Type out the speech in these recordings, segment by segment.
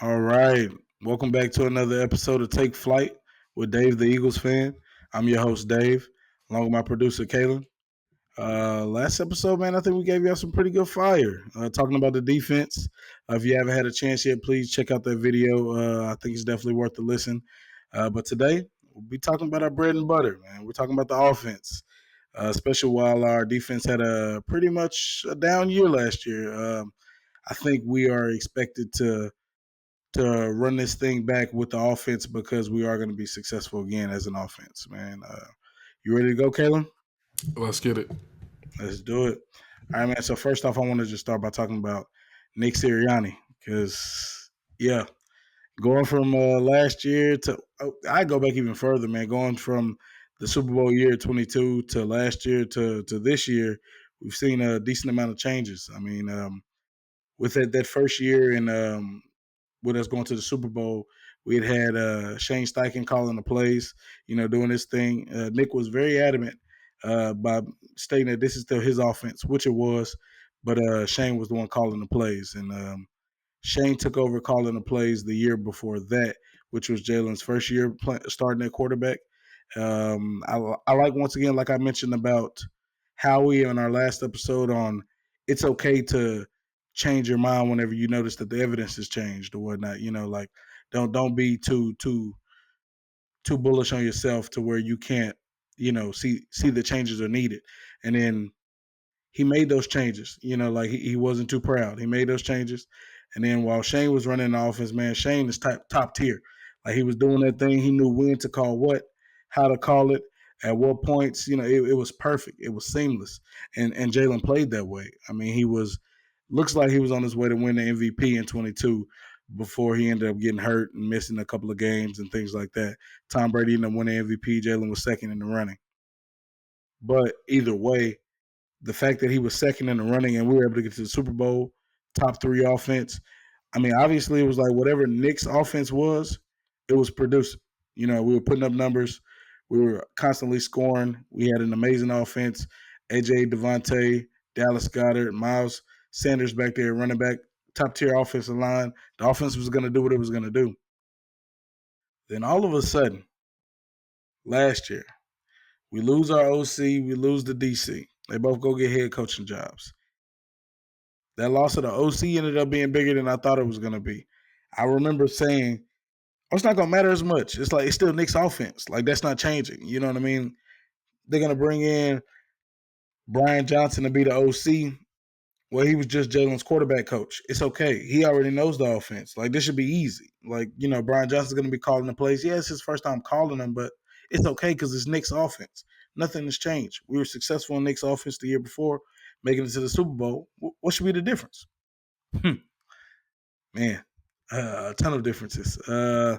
All right. Welcome back to another episode of Take Flight with Dave, the Eagles fan. I'm your host, Dave, along with my producer, Kalen. Last episode, man, I think we gave y'all some pretty good fire. Talking about the defense. If you haven't had a chance yet, please check out that video. I think it's definitely worth the listen. But today, we'll be talking about our bread and butter, man. We're talking about the offense, especially while our defense had a pretty much a down year last year. I think we are expected to run this thing back with the offense because we are going to be successful again as an offense, man. You ready to go, Kalen? Let's get it. Let's do it. All right, man. So first off, I want to just start by talking about Nick Sirianni because, yeah, going from last year to I go back even further, man. Going from the Super Bowl year 22 to last year to this year, we've seen a decent amount of changes. I mean, with that first year and with us going to the Super Bowl, we had Shane Steichen calling the plays, doing this thing. Nick was very adamant by stating that this is still his offense, which it was, but Shane was the one calling the plays. And Shane took over calling the plays the year before that, which was Jalen's first year starting at quarterback. I like, once again, like I mentioned about Howie on our last episode on it's okay to change your mind whenever you notice that the evidence has changed or whatnot. Like don't be too bullish on yourself to where you can't, see the changes are needed. And then he made those changes. Like he wasn't too proud. He made those changes. And then while Shane was running the offense, man, Shane is top tier. Like he was doing that thing. He knew when to call what, how to call it, at what points. It was perfect. It was seamless. And Jalen played that way. I mean, looks like he was on his way to win the MVP in 22 before he ended up getting hurt and missing a couple of games and things like that. Tom Brady ended up winning MVP. Jalen was second in the running. But either way, the fact that he was second in the running and we were able to get to the Super Bowl, top three offense. I mean, obviously it was like whatever Nick's offense was, it was producing. We were putting up numbers. We were constantly scoring. We had an amazing offense. AJ Devontae, Dallas Goedert, Miles Sanders back there, running back, top tier offensive line. The offense was going to do what it was going to do. Then all of a sudden, last year, we lose our OC, we lose the DC. They both go get head coaching jobs. That loss of the OC ended up being bigger than I thought it was going to be. I remember saying, oh, it's not going to matter as much. It's like it's still Nick's offense. Like, that's not changing. You know what I mean? They're going to bring in Brian Johnson to be the OC. Well, he was just Jalen's quarterback coach. It's okay. He already knows the offense. Like, this should be easy. Like, Brian Johnson's going to be calling the plays. Yeah, it's his first time calling them, but it's okay because it's Nick's offense. Nothing has changed. We were successful in Nick's offense the year before, making it to the Super Bowl. What should be the difference? Man, a ton of differences. I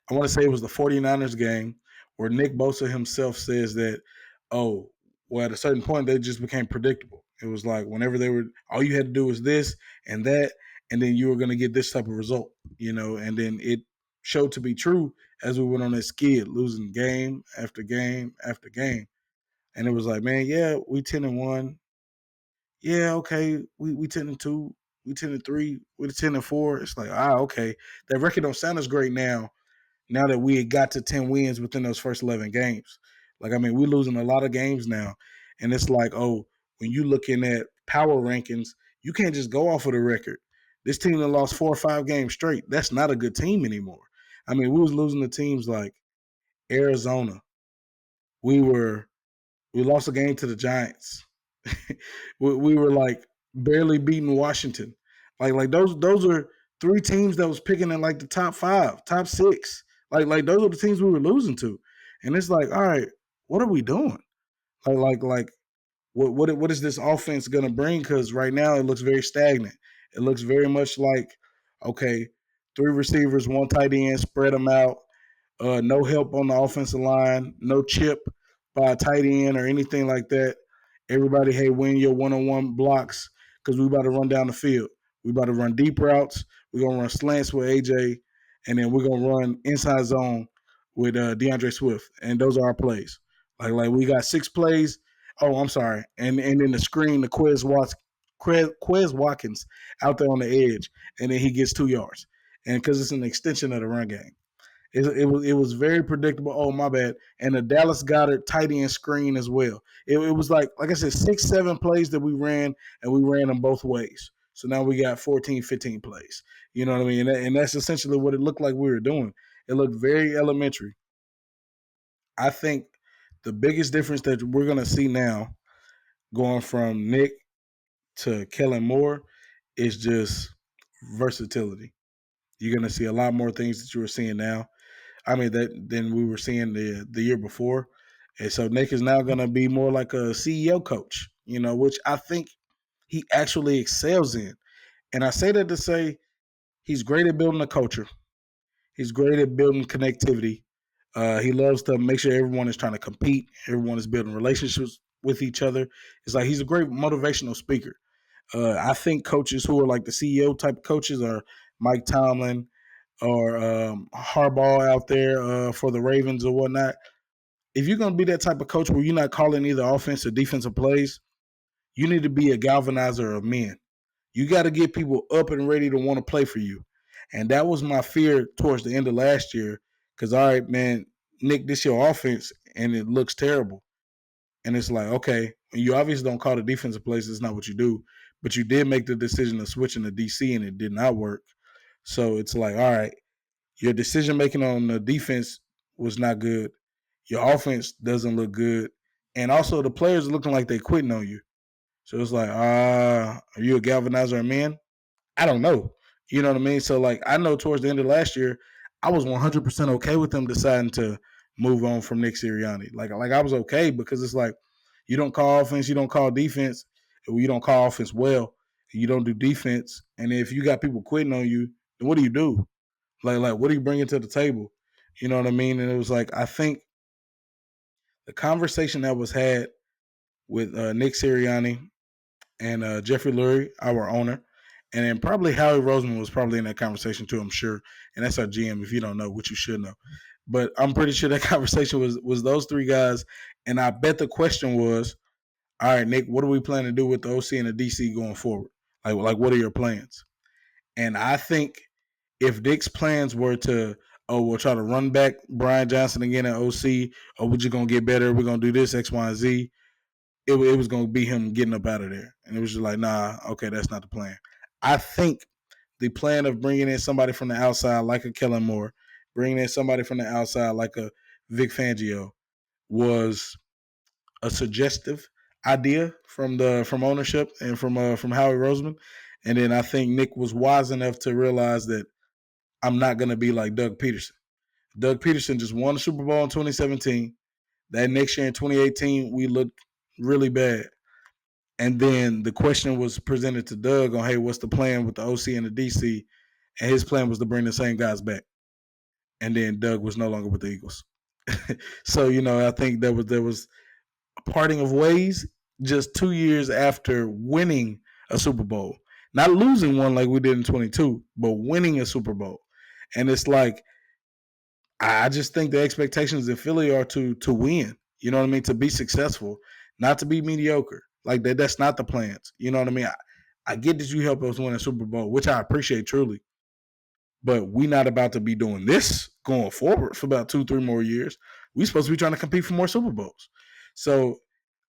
want to say it was the 49ers game where Nick Bosa himself says that, oh, well, at a certain point, they just became predictable. It was like whenever all you had to do was this and that, and then you were going to get this type of result, and then it showed to be true as we went on that skid, losing game after game after game. And it was like, man, yeah, we 10-1. Yeah, okay, we 10-2, we 10-3, we 10-4. It's like, okay, that record don't sound as great now. Now that we had got to 10 wins within those first 11 games, like I mean, we're losing a lot of games now, and it's like, oh, when you looking at power rankings, you can't just go off of the record. This team that lost 4 or 5 games straight, that's not a good team anymore. I mean, we was losing to teams like Arizona. We lost a game to the Giants. we were like barely beating Washington. Like those are 3 teams that was picking in like the top 5, top 6. Like those are the teams we were losing to. And it's like, all right, what are we doing? Like what is this offense gonna bring? Because right now it looks very stagnant. It looks very much like, okay, 3 receivers, 1 tight end, spread them out. No help on the offensive line, no chip by a tight end or anything like that. Everybody, hey, win your one-on-one blocks because we about to run down the field. We about to run deep routes. We're going to run slants with AJ, and then we're going to run inside zone with DeAndre Swift. And those are our plays. Like we got 6 plays. Oh, I'm sorry. And then the screen, the Quez Watkins out there on the edge, and then he gets 2 yards. and because it's an extension of the run game. It was very predictable. Oh, my bad. And the Dallas Goedert tight end screen as well. It was like I said, 6-7 plays that we ran, and we ran them both ways. So now we got 14, 15 plays. You know what I mean? And that's essentially what it looked like we were doing. It looked very elementary. I think the biggest difference that we're going to see now going from Nick to Kellen Moore is just versatility. You're going to see a lot more things that you were seeing now. I mean, that than we were seeing the year before. And so Nick is now going to be more like a CEO coach, which I think he actually excels in. And I say that to say he's great at building a culture. He's great at building connectivity. He loves to make sure everyone is trying to compete. Everyone is building relationships with each other. It's like he's a great motivational speaker. I think coaches who are like the CEO type coaches are Mike Tomlin or Harbaugh out there for the Ravens or whatnot. If you're going to be that type of coach where you're not calling either offense or defensive plays, you need to be a galvanizer of men. You got to get people up and ready to want to play for you. And that was my fear towards the end of last year because, all right, man, Nick, this your offense, and it looks terrible. And it's like, okay, you obviously don't call the defensive plays. It's not what you do. But you did make the decision of switching to DC, and it did not work. So it's like, all right, your decision making on the defense was not good. Your offense doesn't look good. And also the players are looking like they're quitting on you. So it's like, are you a galvanizer of men? I don't know. You know what I mean? So like I know towards the end of last year, I was 100% okay with them deciding to move on from Nick Sirianni. Like I was okay because it's like you don't call offense, you don't call defense, you don't call offense well, you don't do defense, and if you got people quitting on you, then what do you do? Like what do you bring to the table? You know what I mean? And it was like I think the conversation that was had with Nick Sirianni and Jeffrey Lurie, our owner, and then probably Howie Roseman was probably in that conversation too, I'm sure. And that's our GM. If you don't know, which you should know, but I'm pretty sure that conversation was those three guys. And I bet the question was, all right, Nick, what do we plan to do with the OC and the DC going forward? Like what are your plans? And I think if Nick's plans were to, we'll try to run back Brian Johnson again at OC, or we're just gonna get better, we're gonna do this X, Y, and Z. It was going to be him getting up out of there. And it was just like, nah, okay, that's not the plan. I think the plan of bringing in somebody from the outside like a Kellen Moore, bringing in somebody from the outside like a Vic Fangio was a suggestive idea from ownership and from Howie Roseman. And then I think Nick was wise enough to realize that I'm not going to be like Doug Peterson. Doug Peterson just won the Super Bowl in 2017. That next year in 2018, we looked really bad. And then the question was presented to Doug on, hey, what's the plan with the OC and the DC? And his plan was to bring the same guys back. And then Doug was no longer with the Eagles. So, I think there was a parting of ways just 2 years after winning a Super Bowl. Not losing one like we did in 22, but winning a Super Bowl. And it's like, I just think the expectations in Philly are to win. You know what I mean? To be successful, not to be mediocre. Like that's not the plans. You know what I mean? I get that you help us win a Super Bowl, which I appreciate truly. But we not about to be doing this going forward for about 2-3 more years. We supposed to be trying to compete for more Super Bowls. So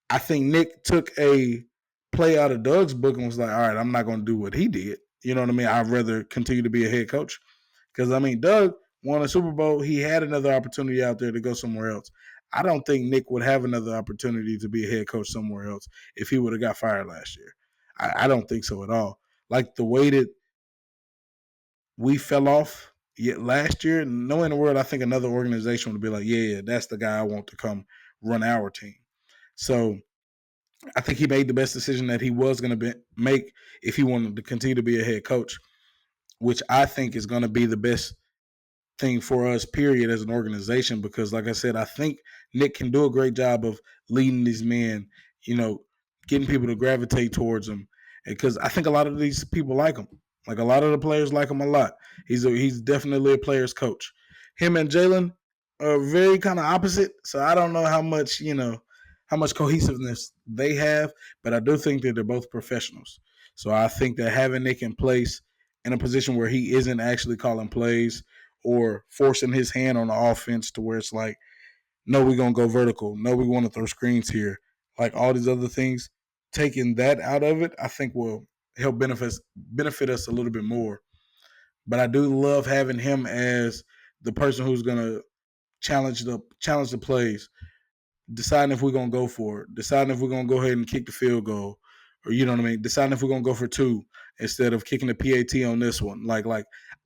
I think Nick took a play out of Doug's book and was like, all right, I'm not going to do what he did. You know what I mean? I'd rather continue to be a head coach. Because, I mean, Doug won a Super Bowl. He had another opportunity out there to go somewhere else. I don't think Nick would have another opportunity to be a head coach somewhere else if he would have got fired last year. I don't think so at all. Like the way that we fell off last year, no in the world I think another organization would be like, yeah, that's the guy I want to come run our team. So I think he made the best decision that he was going to make if he wanted to continue to be a head coach, which I think is going to be the best thing for us, period, as an organization. Because, like I said, I think Nick can do a great job of leading these men, getting people to gravitate towards him. Because I think a lot of these people like him. Like a lot of the players like him a lot. He's definitely a player's coach. Him and Jalen are very kind of opposite. So I don't know how much cohesiveness they have, but I do think that they're both professionals. So I think that having Nick in place in a position where he isn't actually calling plays or forcing his hand on the offense to where it's like, no, we're gonna go vertical. No, we want to throw screens here. Like all these other things, taking that out of it, I think will help benefit us a little bit more. But I do love having him as the person who's gonna challenge the plays, deciding if we're gonna go for it, deciding if we're gonna go ahead and kick the field goal, or you know what I mean, deciding if we're gonna go for two instead of kicking the PAT on this one. Like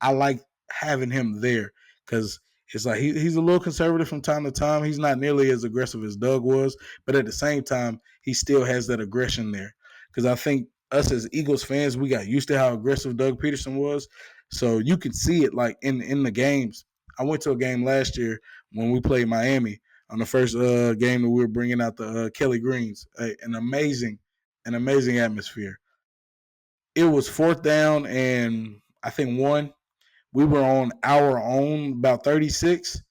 I like having him there because it's like he's a little conservative from time to time. He's not nearly as aggressive as Doug was, but at the same time, he still has that aggression there. Because I think us as Eagles fans, we got used to how aggressive Doug Peterson was, so you could see it like in the games. I went to a game last year when we played Miami on the first game that we were bringing out the Kelly Greens. An amazing atmosphere. It was fourth down and I think one. We were on our own about 36,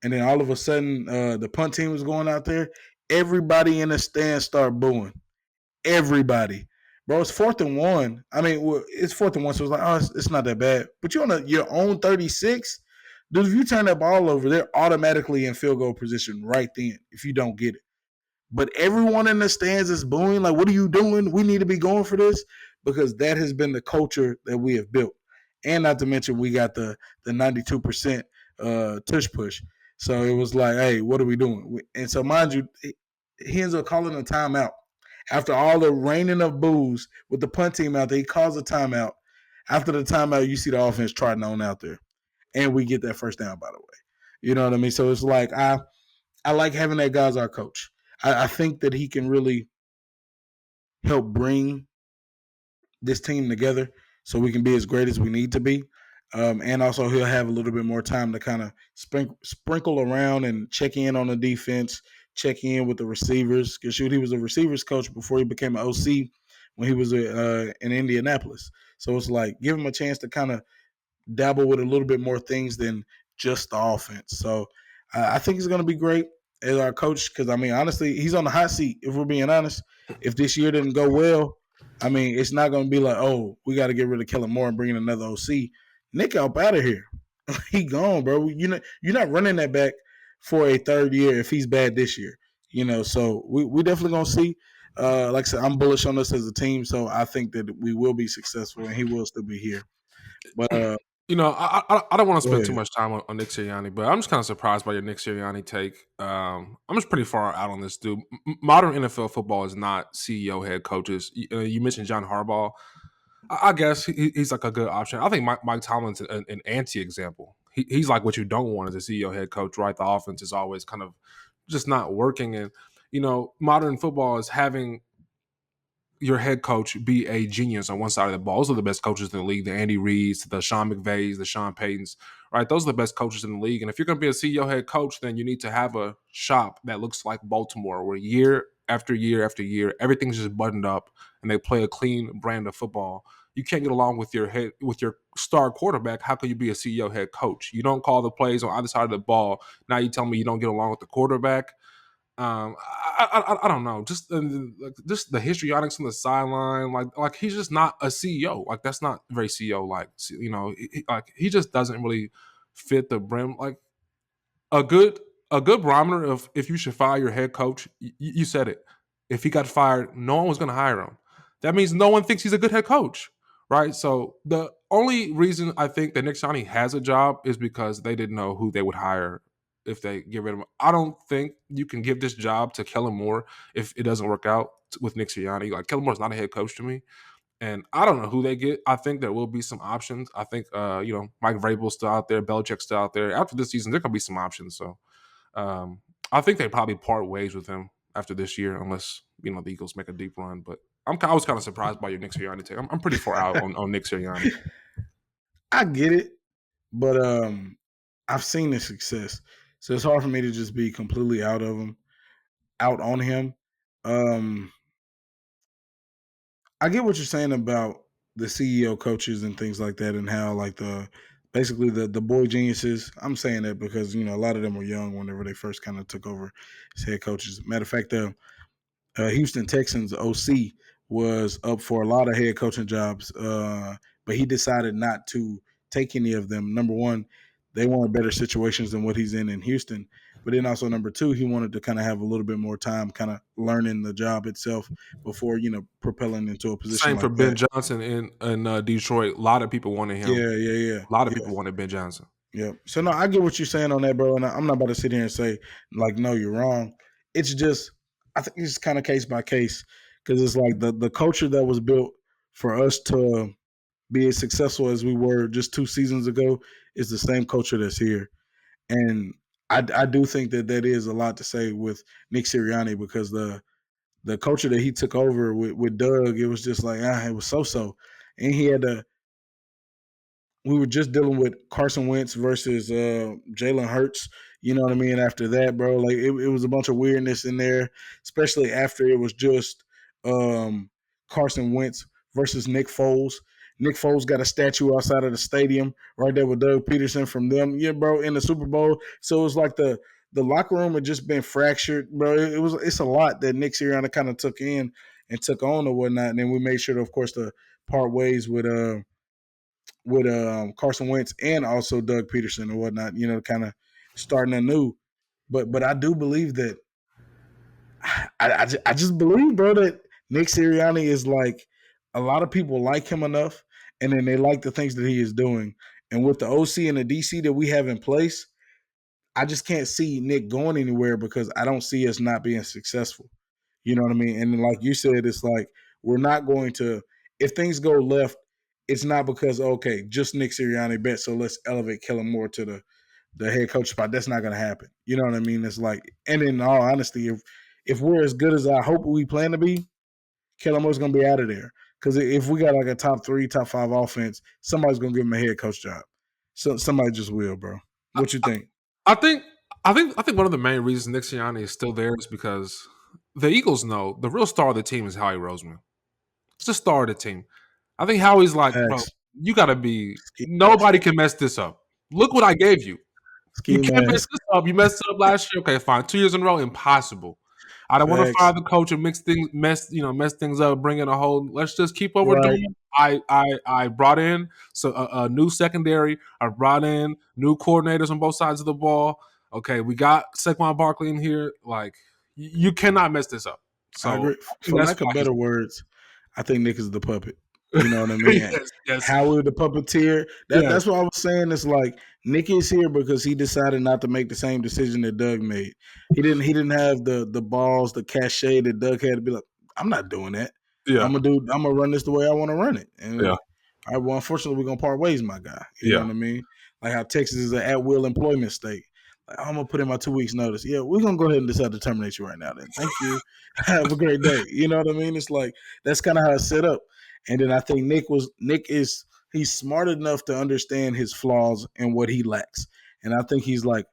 and then all of a sudden the punt team was going out there. Everybody in the stands started booing. Everybody. Bro, it's 4th and 1. I mean, well, it's 4th and 1, so it's like, oh, it's not that bad. But you're on your own 36. Dude, if you turn that ball over, they're automatically in field goal position right then if you don't get it. But everyone in the stands is booing, like, what are you doing? We need to be going for this because that has been the culture that we have built. And not to mention, we got the 92% tush push. So it was like, hey, what are we doing? And so, mind you, he ends up calling a timeout. After all the raining of boos with the punt team out there, he calls a timeout. After the timeout, you see the offense trotting on out there. And we get that first down, by the way. You know what I mean? So it's like I like having that guy as our coach. I think that he can really help bring this team together so we can be as great as we need to be. And also, he'll have a little bit more time to kind of sprinkle around and check in on the defense, check in with the receivers. Because, shoot, he was a receivers coach before he became an OC when he was in Indianapolis. So it's like, give him a chance to kind of dabble with a little bit more things than just the offense. So I think he's going to be great as our coach because, I mean, honestly, he's on the hot seat, if we're being honest. If this year didn't go well, I mean, it's not going to be like, oh, we got to get rid of Kellen Moore and bring in another OC. Nick up out of here. He gone, bro. You're not running that back for a third year if he's bad this year. So we definitely going to see. Like I said, I'm bullish on us as a team, so I think that we will be successful and he will still be here. But I don't want to go spend too ahead. much time on Nick Sirianni, but I'm just kind of surprised by your Nick Sirianni take. I'm just pretty far out on this dude. Modern NFL football is not CEO head coaches. You mentioned John Harbaugh. I guess he's like a good option. I think Mike Tomlin's an anti-example. He's like what you don't want as a CEO head coach, right? The offense is always kind of just not working. And, modern football is having your head coach be a genius on one side of the ball. Those are the best coaches in the league, the Andy Reids, the Sean McVays, the Sean Paytons, right? Those are the best coaches in the league. And if you're going to be a CEO head coach, then you need to have a shop that looks like Baltimore, where year after year after year, everything's just buttoned up and they play a clean brand of football. You can't get along with your star quarterback. How can you be a CEO head coach? You don't call the plays on either side of the ball. Now you tell me you don't get along with the quarterback. I don't know. Just the histrionics on the sideline, like he's just not a CEO. Like that's not very CEO like. Like he just doesn't really fit the brim. Like a good a good barometer of if you should fire your head coach. You said it. If he got fired, no one was going to hire him. That means no one thinks he's a good head coach, right? So the only reason I think that Nick Sirianni has a job is because they didn't know who they would hire if they get rid of him. I don't think you can give this job to Kellen Moore if it doesn't work out with Nick Sirianni. Like Kellen Moore's not a head coach to me. And I don't know who they get. I think there will be some options. I think Mike Vrabel's still out there, Belichick's still out there. After this season, there could be some options. So I think they probably part ways with him after this year, unless the Eagles make a deep run. But I was kind of surprised by your Nick Sirianni take. I'm pretty far out on Nick Sirianni. I get it, but I've seen the success, so it's hard for me to just be completely out on him. Um, I get what you're saying about the CEO coaches and things like that, and how like basically the boy geniuses. I'm saying that because a lot of them were young whenever they first kind of took over as head coaches. Matter of fact, Houston Texans OC was up for a lot of head coaching jobs but he decided not to take any of them. Number one, they wanted better situations than what he's in Houston. But then also number two, he wanted to kind of have a little bit more time, kind of learning the job itself before propelling into a position Same for like Ben that. Johnson in Detroit. A lot of people wanted him. Yeah, yeah, yeah, A lot of yeah. people wanted Ben Johnson. Yeah. So no, I get what you're saying on that, bro. And I'm not about to sit here and say like, no, you're wrong. It's just I think it's kind of case by case because it's like the culture that was built for us to be as successful as we were just 2 seasons ago is the same culture that's here. And I do think that is a lot to say with Nick Sirianni because the culture that he took over with Doug, it was just like it was so, and he had to we were just dealing with Carson Wentz versus Jalen Hurts. You know what I mean? After that, bro, like it was a bunch of weirdness in there, especially after it was just Carson Wentz versus Nick Foles. Nick Foles got a statue outside of the stadium right there with Doug Peterson from them, yeah, bro, in the Super Bowl. So it was like the locker room had just been fractured, bro. It's a lot that Nick Sirianni kind of took in and took on or whatnot. And then we made sure, to, of course, to part ways with Carson Wentz and also Doug Peterson and whatnot, kind of starting anew. But I do believe that I just believe, bro, that Nick Sirianni is like a lot of people like him enough, and then they like the things that he is doing. And with the OC and the DC that we have in place, I just can't see Nick going anywhere because I don't see us not being successful. You know what I mean? And then, like you said, it's like we're not going to if things go left, it's not because okay, just Nick Sirianni bet, so let's elevate Kellen Moore to the head coach spot. That's not going to happen. You know what I mean? It's like, and in all honesty, if we're as good as I hope we plan to be, Kellen Moore's going to be out of there. Because if we got like a top 3, top 5 offense, somebody's going to give him a head coach job. So somebody just will, bro. What you think? I think I think one of the main reasons Nick Sirianni is still there is because the Eagles know the real star of the team is Howie Roseman. It's the star of the team. I think Howie's like, bro, Facts. you got to be. Ski Nobody mask. can mess this up. Look what I gave you. You Ski can't mess mask. this up. You messed it up last year. Okay, fine. 2 years in a row, impossible. I don't want to Facts. fire the coach and mess things up, bring in a whole. Let's just keep what we're Right. doing. I brought in a new secondary. I brought in new coordinators on both sides of the ball. Okay, we got Saquon Barkley in here. Like you cannot mess this up. I So agree. I think For that's lack of why he's better words, I think Nick is the puppet. You know what I mean? yes, yes, Howie the puppeteer. yes, That's what I was saying. It's like Nick is here because he decided not to make the same decision that Doug made. He didn't have the balls, the cachet that Doug had to be like, I'm not doing that. yeah, I'm gonna run this the way I want to run it. yeah, And well, unfortunately, we're gonna part ways, my guy. You know yeah, what I mean? Like how Texas is an at will employment state. Like, I'm gonna put in my 2 weeks notice. Yeah, we're gonna go ahead and decide to terminate you right now. Then thank you. Have a great day. You know what I mean? It's like that's kind of how it's set up. And then I think Nick is he's smart enough to understand his flaws and what he lacks. And I think he's like,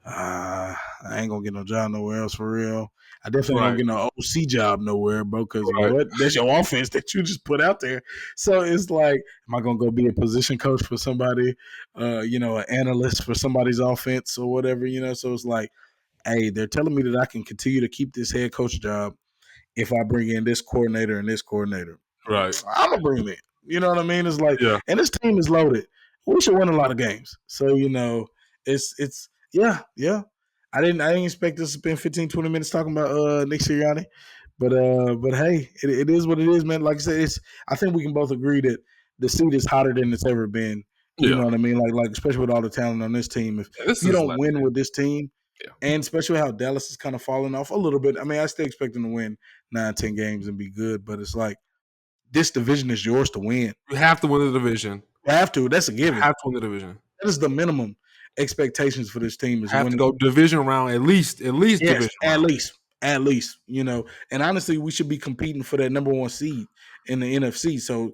I ain't gonna get no job nowhere else for real. I definitely ain't gonna right, get no OC job nowhere, bro. Because right, what? That's your offense that you just put out there. So it's like, am I gonna go be a position coach for somebody? An analyst for somebody's offense or whatever. So it's like, hey, they're telling me that I can continue to keep this head coach job if I bring in this coordinator and this coordinator. right, I'm gonna bring him in. You know what I mean? It's like, yeah, and this team is loaded. We should win a lot of games. So it's yeah. I didn't expect us to spend 15, 20 minutes talking about Nick Sirianni, but hey, it is what it is, man. Like I said, I think we can both agree that the seat is hotter than it's ever been. You know yeah. what I mean? Like especially with all the talent on this team. If This you is don't win legendary. with this team, Yeah, and especially how Dallas is kind of falling off a little bit. I mean, I still expect them to win 9, 10 games and be good, but it's like this division is yours to win. you have to win the division. You have to. That's a You given. have to win the division. That is the minimum expectations for this team is Have to winning. go division round at least Yes, division at round. least. At least, and honestly, we should be competing for that number 1 seed in the NFC. So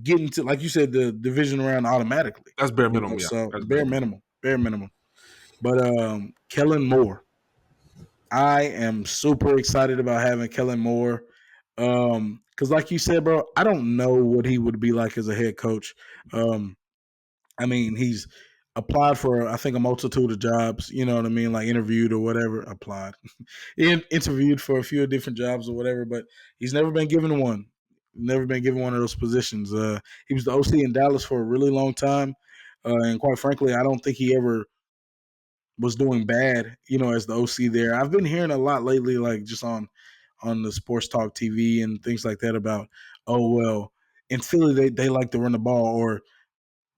getting to, like you said, the division round automatically. That's bare minimum. Yeah, So that's bare bare minimum. minimum, bare minimum. But Kellen Moore, I am super excited about having Kellen Moore. Because like you said, bro, I don't know what he would be like as a head coach. I mean, he's applied for I think a multitude of jobs. You know what I mean, like interviewed or whatever. Applied, interviewed for a few different jobs or whatever, but he's never been given one. Never been given one of those positions. He was the OC in Dallas for a really long time, and quite frankly, I don't think he ever was doing bad, as the OC there. I've been hearing a lot lately, like just on the sports talk TV and things like that about, oh well, in Philly they like to run the ball, or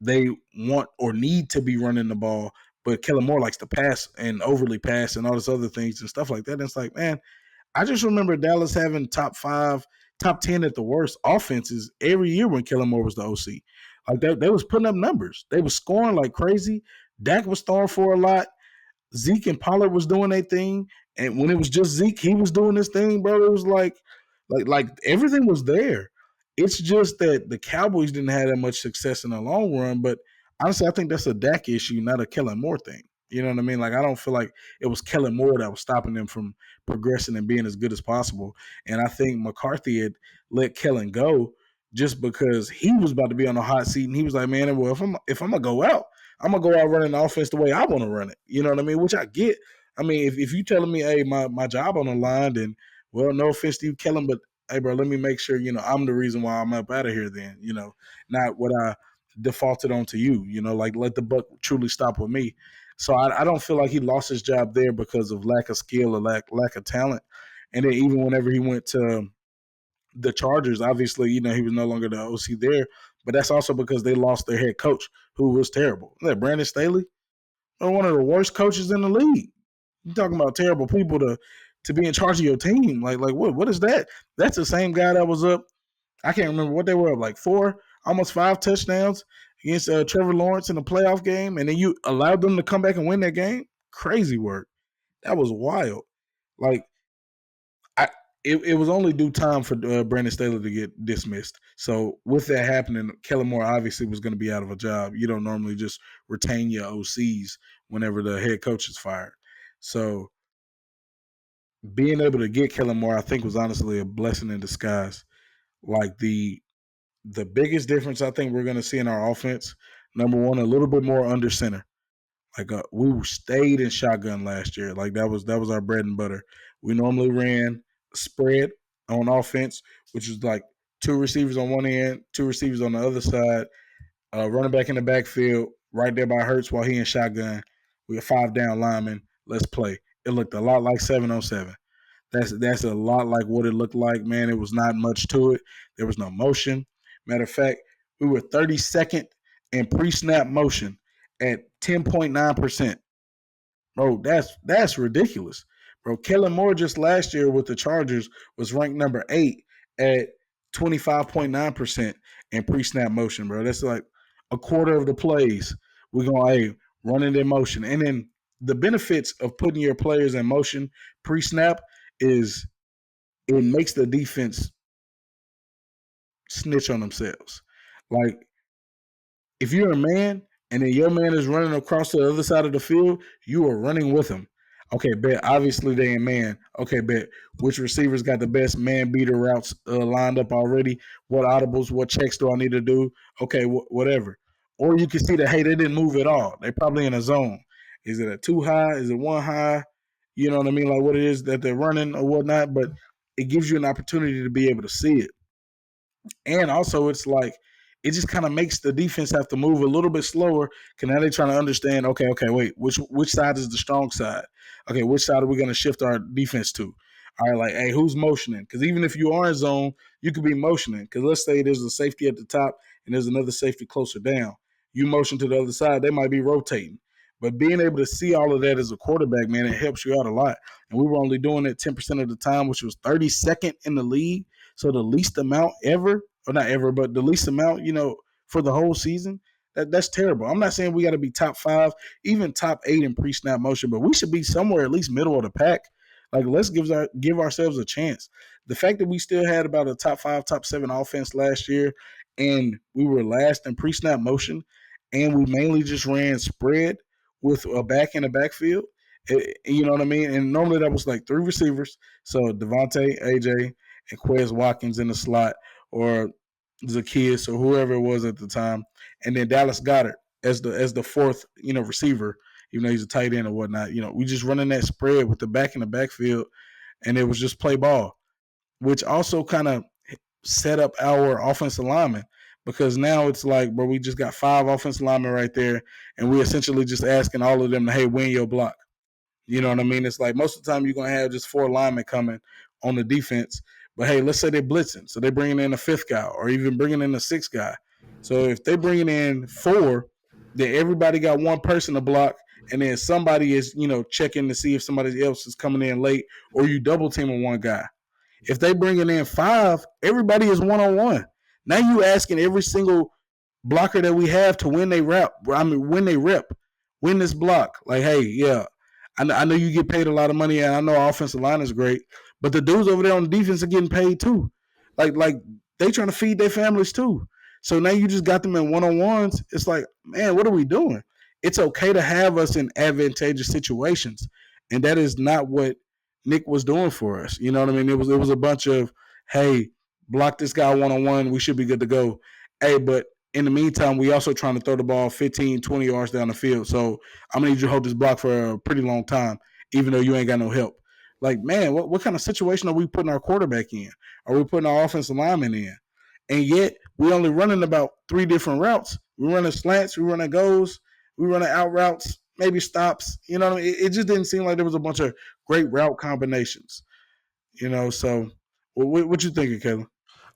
they want or need to be running the ball, but Kellen Moore likes to pass and overly pass and all this other things and stuff like that. And it's like, man, I just remember Dallas having top 5, top 10 at the worst offenses every year when Kellen Moore was the OC. Like they was putting up numbers. They was scoring like crazy. Dak was throwing for a lot. Zeke and Pollard was doing their thing, and when it was just Zeke, he was doing his thing, bro. It was like everything was there. It's just that the Cowboys didn't have that much success in the long run. But honestly, I think that's a Dak issue, not a Kellen Moore thing. You know what I mean? Like I don't feel like it was Kellen Moore that was stopping them from progressing and being as good as possible. And I think McCarthy had let Kellen go just because he was about to be on the hot seat, and he was like, "Man, well, if I'm gonna go out, I'm gonna go out running the offense the way I want to run it." You know what I mean? Which I get. I mean, if you telling me, hey, my job on the line, then well, no offense to you, Kellen, but hey, bro, let me make sure I'm the reason why I'm up out of here. Then not what I defaulted onto you. Like let the buck truly stop with me. So I don't feel like he lost his job there because of lack of skill or lack of talent. And then even whenever he went to the Chargers, obviously, he was no longer the OC there, but that's also because they lost their head coach, who was terrible. Brandon Staley, one of the worst coaches in the league. You talking about terrible people to be in charge of your team? Like what is that? That's the same guy that was up. I can't remember what they were up, like 4, almost 5 touchdowns against Trevor Lawrence in the playoff game, and then you allowed them to come back and win that game. Crazy work. That was wild. Like I, it was only due time for Brandon Staley to get dismissed. So with that happening, Kellen Moore obviously was going to be out of a job. You don't normally just retain your OCs whenever the head coach is fired. So being able to get Kellen Moore, I think, was honestly a blessing in disguise. Like the biggest difference I think we're going to see in our offense, number one, a little bit more under center. Like we stayed in shotgun last year. Like that was our bread and butter. We normally ran spread on offense, which is like 2 receivers on one end, 2 receivers on the other side, running back in the backfield, right there by Hurts while he in shotgun. We have 5 down linemen. Let's play. It looked a lot like 7-on-7. That's a lot like what it looked like, man. It was not much to it. There was no motion. Matter of fact, we were 32nd in pre-snap motion at 10.9%. Bro, that's ridiculous. Bro, Kellen Moore just last year with the Chargers was ranked number 8 at 25.9% in pre-snap motion, bro. That's like a quarter of the plays. We're going, run it in motion. And then the benefits of putting your players in motion pre-snap is it makes the defense snitch on themselves. Like if you're a man and then your man is running across the other side of the field, you are running with him. Okay, bet. Obviously, they ain't man. Okay, bet. Which receivers got the best man beater routes lined up already? What audibles? What checks do I need to do? Okay, whatever. Or you can see that, hey, they didn't move at all. They probably in a zone. Is it a 2 high? Is it 1 high? You know what I mean? Like what it is that they're running or whatnot. But it gives you an opportunity to be able to see it. And also, it's like it just kind of makes the defense have to move a little bit slower. Cause now they're trying to understand. Okay, wait, which side is the strong side? Okay, which side are we going to shift our defense to? All right, like, hey, who's motioning? Because even if you are in zone, you could be motioning. Because let's say there's a safety at the top and there's another safety closer down. You motion to the other side, they might be rotating. But being able to see all of that as a quarterback, man, it helps you out a lot. And we were only doing it 10% of the time, which was 32nd in the league. So the least amount ever, or not ever, but the least amount, for the whole season. That's terrible. I'm not saying we got to be top 5, even top 8 in pre-snap motion, but we should be somewhere at least middle of the pack. Like let's give ourselves a chance. The fact that we still had about a top 5, top 7 offense last year, and we were last in pre-snap motion, and we mainly just ran spread with a back in the backfield. You know what I mean? And normally that was like 3 receivers. So Devontae, AJ, and Quez Watkins in the slot, or Zacchaeus or whoever it was at the time, and then Dallas Goedert as the fourth, receiver, even though he's a tight end or whatnot. We just running that spread with the back in the backfield, and it was just play ball, which also kind of set up our offensive linemen because now it's like, bro, we just got 5 offensive linemen right there, and we essentially just asking all of them to, hey, win your block. You know what I mean? It's like most of the time you're going to have just 4 linemen coming on the defense. But, hey, let's say they're blitzing. So they're bringing in a 5th guy or even bringing in a 6th guy. So if they're bringing in 4, then everybody got one person to block, and then somebody is, checking to see if somebody else is coming in late, or you double teaming one guy. If they bringing in 5, everybody is one-on-one. Now you asking every single blocker that we have to win they rep. I mean, win this block. Like, hey, yeah, I know you get paid a lot of money, and I know our offensive line is great, but the dudes over there on defense are getting paid too. Like they trying to feed their families too. So now you just got them in one-on-ones. It's like, man, what are we doing? It's okay to have us in advantageous situations, and that is not what Nick was doing for us. You know what I mean? It was a bunch of, hey, block this guy one-on-one. We should be good to go. Hey, but in the meantime, we also trying to throw the ball 15, 20 yards down the field. So I'm going to need you to hold this block for a pretty long time, even though you ain't got no help. Like, man, what kind of situation are we putting our quarterback in? Are we putting our offensive lineman in? And yet, we only running about 3 different routes. We running slants, we running goes, we running out routes, maybe stops. You know what I mean? It just didn't seem like there was a bunch of great route combinations. So what you thinking, Kevin?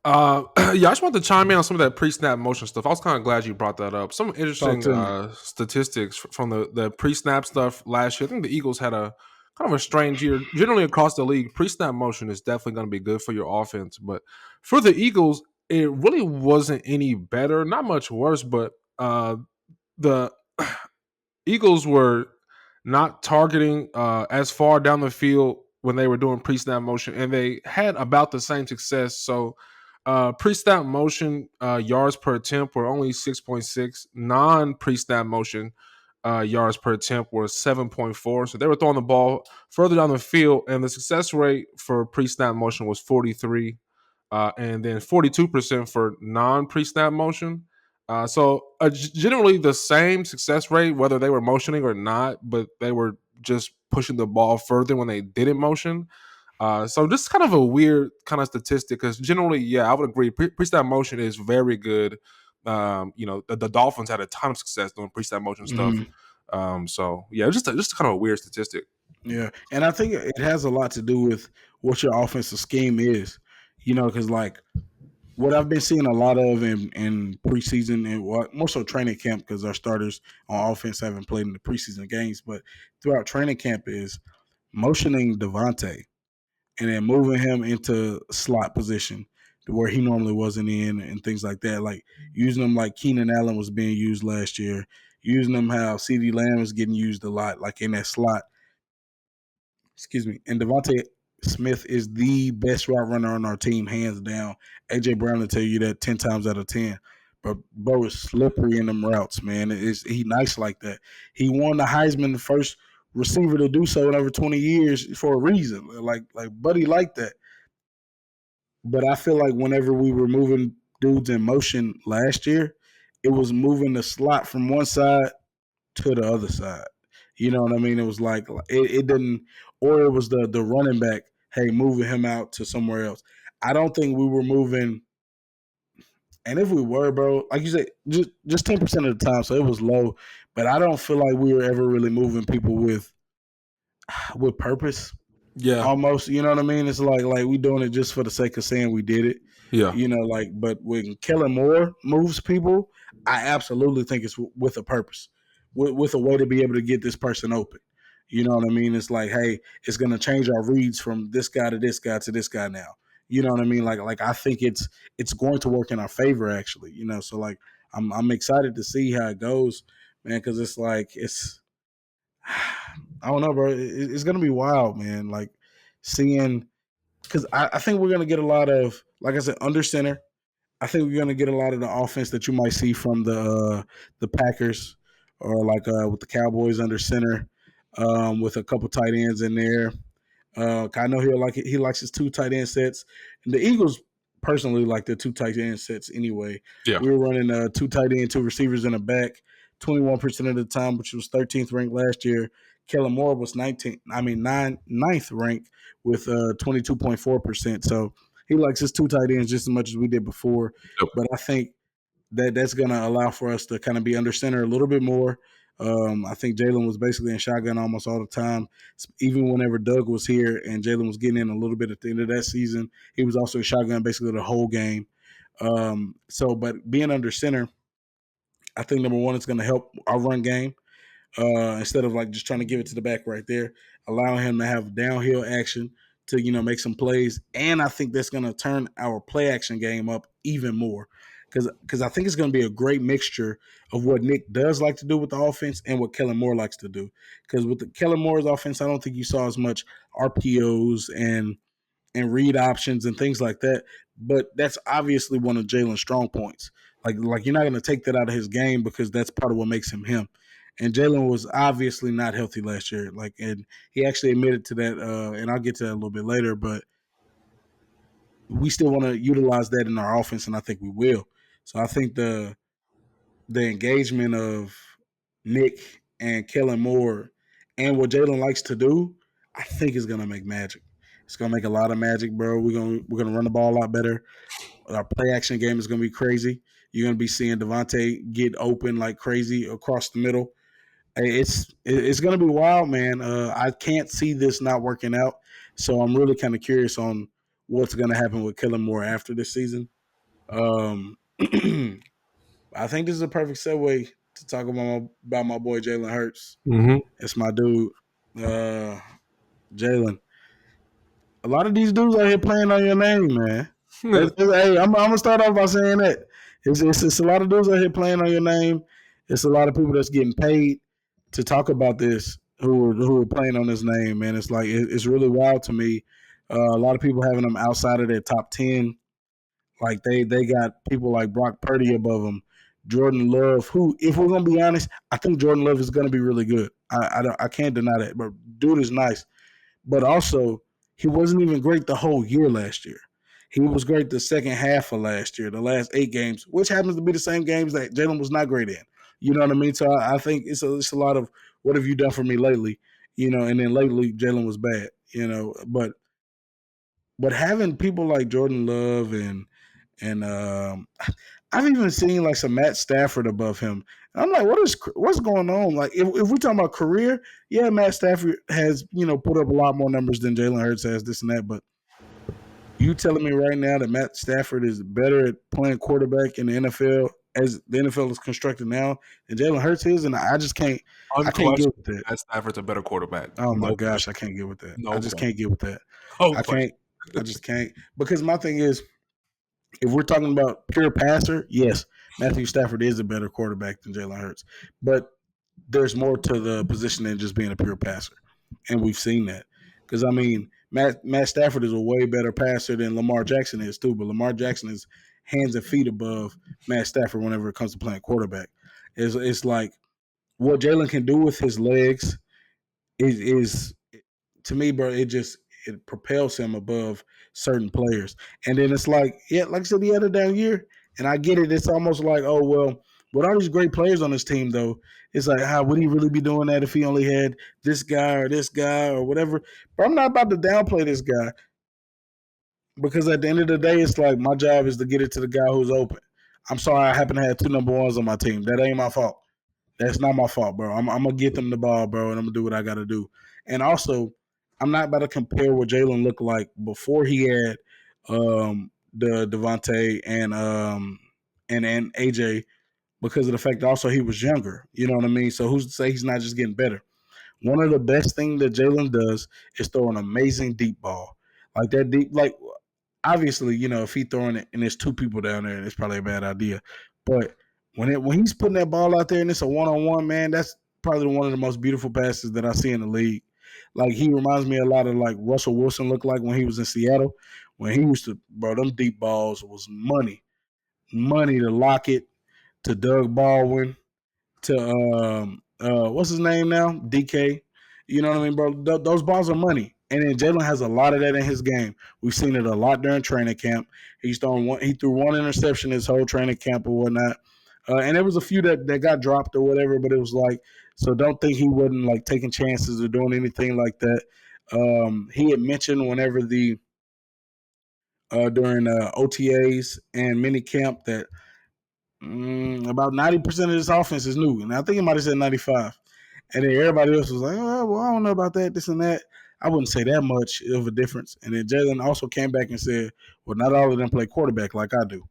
Yeah, I just want to chime in on some of that pre-snap motion stuff. I was kind of glad you brought that up. Some Talk interesting to me. statistics from the pre-snap stuff last year. I think the Eagles had a kind of a strange year. Generally across the league, pre-snap motion is definitely going to be good for your offense. But for the Eagles, it really wasn't any better. Not much worse, but the Eagles were not targeting as far down the field when they were doing pre-snap motion, and they had about the same success. So pre-snap motion yards per attempt were only 6.6. Non pre-snap motion yards per attempt were 7.4. So they were throwing the ball further down the field, and the success rate for pre-snap motion was 43, and then 42% for non pre-snap motion. So generally the same success rate, whether they were motioning or not, but they were just pushing the ball further when they didn't motion. So just kind of a weird kind of statistic because generally, yeah, I would agree. Pre-snap motion is very good. The Dolphins had a ton of success doing pre-snap motion stuff. Mm-hmm. So yeah, just kind of a weird statistic. Yeah, and I think it has a lot to do with what your offensive scheme is. Because like what I've been seeing a lot of in preseason and what more so training camp because our starters on offense haven't played in the preseason games, but throughout training camp is motioning Devontae and then moving him into slot position to where he normally wasn't in and things like that. Like using him like Keenan Allen was being used last year, using him how CeeDee Lamb was getting used a lot, like in that slot. Excuse me. And Devontae Smith is the best route runner on our team, hands down. AJ Brown will tell you that 10 times out of 10. But Bo is slippery in them routes, man. He nice like that. He won the Heisman, the first receiver to do so in over 20 years for a reason. Like Buddy like that. But I feel like whenever we were moving dudes in motion last year, it was moving the slot from one side to the other side. You know what I mean? It was like it didn't, or it was the running back. Hey, moving him out to somewhere else. I don't think we were moving. And if we were, bro, like you said, just 10% of the time, so it was low. But I don't feel like we were ever really moving people with purpose. Yeah, Almost, you know what I mean? It's like we doing it just for the sake of saying we did it. yeah, But when Kellen Moore moves people, I absolutely think it's with a purpose, with a way to be able to get this person open. You know what I mean? It's like, hey, it's gonna change our reads from this guy to this guy to this guy now. You know what I mean? Like I think it's going to work in our favor actually. So like I'm excited to see how it goes, man, because it's like I don't know, bro. It's gonna be wild, man. Like seeing because I think we're gonna get a lot of, like I said, under center. I think we're gonna get a lot of the offense that you might see from the Packers or like with the Cowboys under center, with a couple tight ends in there. I know he likes his 2 tight end sets, and the Eagles personally like their 2 tight end sets anyway. yeah. We were running 2 tight end, 2 receivers in the back, 21% of the time, which was 13th ranked last year. Kellen Moore was 19th, I mean ninth ranked with 22.4%. So he likes his two tight ends just as much as we did before. Yep. But I think that's going to allow for us to kind of be under center a little bit more. I think Jalen was basically in shotgun almost all the time. Even whenever Doug was here and Jalen was getting in a little bit at the end of that season, he was also in shotgun basically the whole game. But being under center, I think number one, it's going to help our run game instead of like just trying to give it to the back right there, allowing him to have downhill action to make some plays, and I think that's going to turn our play action game up even more because I think it's going to be a great mixture of what Nick does like to do with the offense and what Kellen Moore likes to do. Because with the Kellen Moore's offense, I don't think you saw as much RPOs and read options and things like that. But that's obviously one of Jalen's strong points. Like you're not going to take that out of his game because that's part of what makes him him. And Jalen was obviously not healthy last year. And he actually admitted to that. And I'll get to that a little bit later. But we still want to utilize that in our offense, and I think we will. So I think the engagement of Nick and Kellen Moore and what Jalen likes to do, I think is gonna make magic. It's gonna make a lot of magic, bro. We're gonna run the ball a lot better. Our play action game is gonna be crazy. You're gonna be seeing Devontae get open like crazy across the middle. It's gonna be wild, man. I can't see this not working out. So I'm really kind of curious on what's gonna happen with Kellen Moore after this season. Um, I think this is a perfect segue to talk about my boy Jalen Hurts. Mm-hmm. It's my dude, uh, Jalen. A lot of these dudes out here playing on your name, man. Hey, I'm gonna start off by saying that it's a lot of dudes out here playing on your name. It's a lot of people that's getting paid to talk about this who are playing on his name, man. It's like it's really wild to me. A lot of people having them outside of their top 10. Like they got people like Brock Purdy above him, Jordan Love. Who, if we're gonna be honest, I think Jordan Love is gonna be really good. I can't deny that. But dude is nice. But also, he wasn't even great the whole year last year. He was great the second half of last year, the last 8 games, which happens to be the same games that Jalen was not great in. You know what I mean? So I think it's a lot of what have you done for me lately? And then lately Jalen was bad. But having people like Jordan Love and I've even seen like some Matt Stafford above him. And I'm like, what's going on? Like, if we're talking about career, yeah, Matt Stafford has put up a lot more numbers than Jalen Hurts has, this and that. But you telling me right now that Matt Stafford is better at playing quarterback in the NFL as the NFL is constructed now than Jalen Hurts is, and I just can't. I can't get with Unquestionably, that. Matt Stafford's a better quarterback. Oh my No gosh, question. I can't get with that. I No just question. can't get with that. No I question. can't. I just can't because my thing is, if we're talking about pure passer, yes, Matthew Stafford is a better quarterback than Jalen Hurts. But there's more to the position than just being a pure passer. And we've seen that. Because, I mean, Matt Stafford is a way better passer than Lamar Jackson is, too. But Lamar Jackson is hands and feet above Matt Stafford whenever it comes to playing quarterback. It's like what Jalen can do with his legs is to me, bro, it propels him above certain players. And then it's like, yeah, like I said, the other down year, and I get it. It's almost like, oh well, with all these great players on this team, though, it's like, how would he really be doing that if he only had this guy or whatever? But I'm not about to downplay this guy because at the end of the day, it's like my job is to get it to the guy who's open. I'm sorry, I happen to have two number ones on my team. That ain't my fault. That's not my fault, bro. I'm gonna get them the ball, bro, and I'm gonna do what I gotta do. And also, I'm not about to compare what Jalen looked like before he had the Devontae and AJ because of the fact that also he was younger. You know what I mean? So who's to say he's not just getting better? One of the best things that Jalen does is throw an amazing deep ball. Like that deep, like obviously, if he throwing it and there's two people down there, it's probably a bad idea. But when he's putting that ball out there and it's a one-on-one, man, that's probably one of the most beautiful passes that I see in the league. Like he reminds me a lot of like Russell Wilson looked like when he was in Seattle. When he used to, bro, them deep balls was money. Money to Lockett, to Doug Baldwin, to what's his name now? DK. You know what I mean, bro? Those balls are money. And then Jalen has a lot of that in his game. We've seen it a lot during training camp. He threw one interception his whole training camp or whatnot. And there was a few that got dropped or whatever, but it was like, so don't think he wasn't like taking chances or doing anything like that. He had mentioned whenever during OTAs and mini camp that about 90% of this offense is new, and I think it might have said 95. And then everybody else was like, "Oh, well, I don't know about that, this and that." I wouldn't say that much of a difference. And then Jalen also came back and said, "Well, not all of them play quarterback like I do."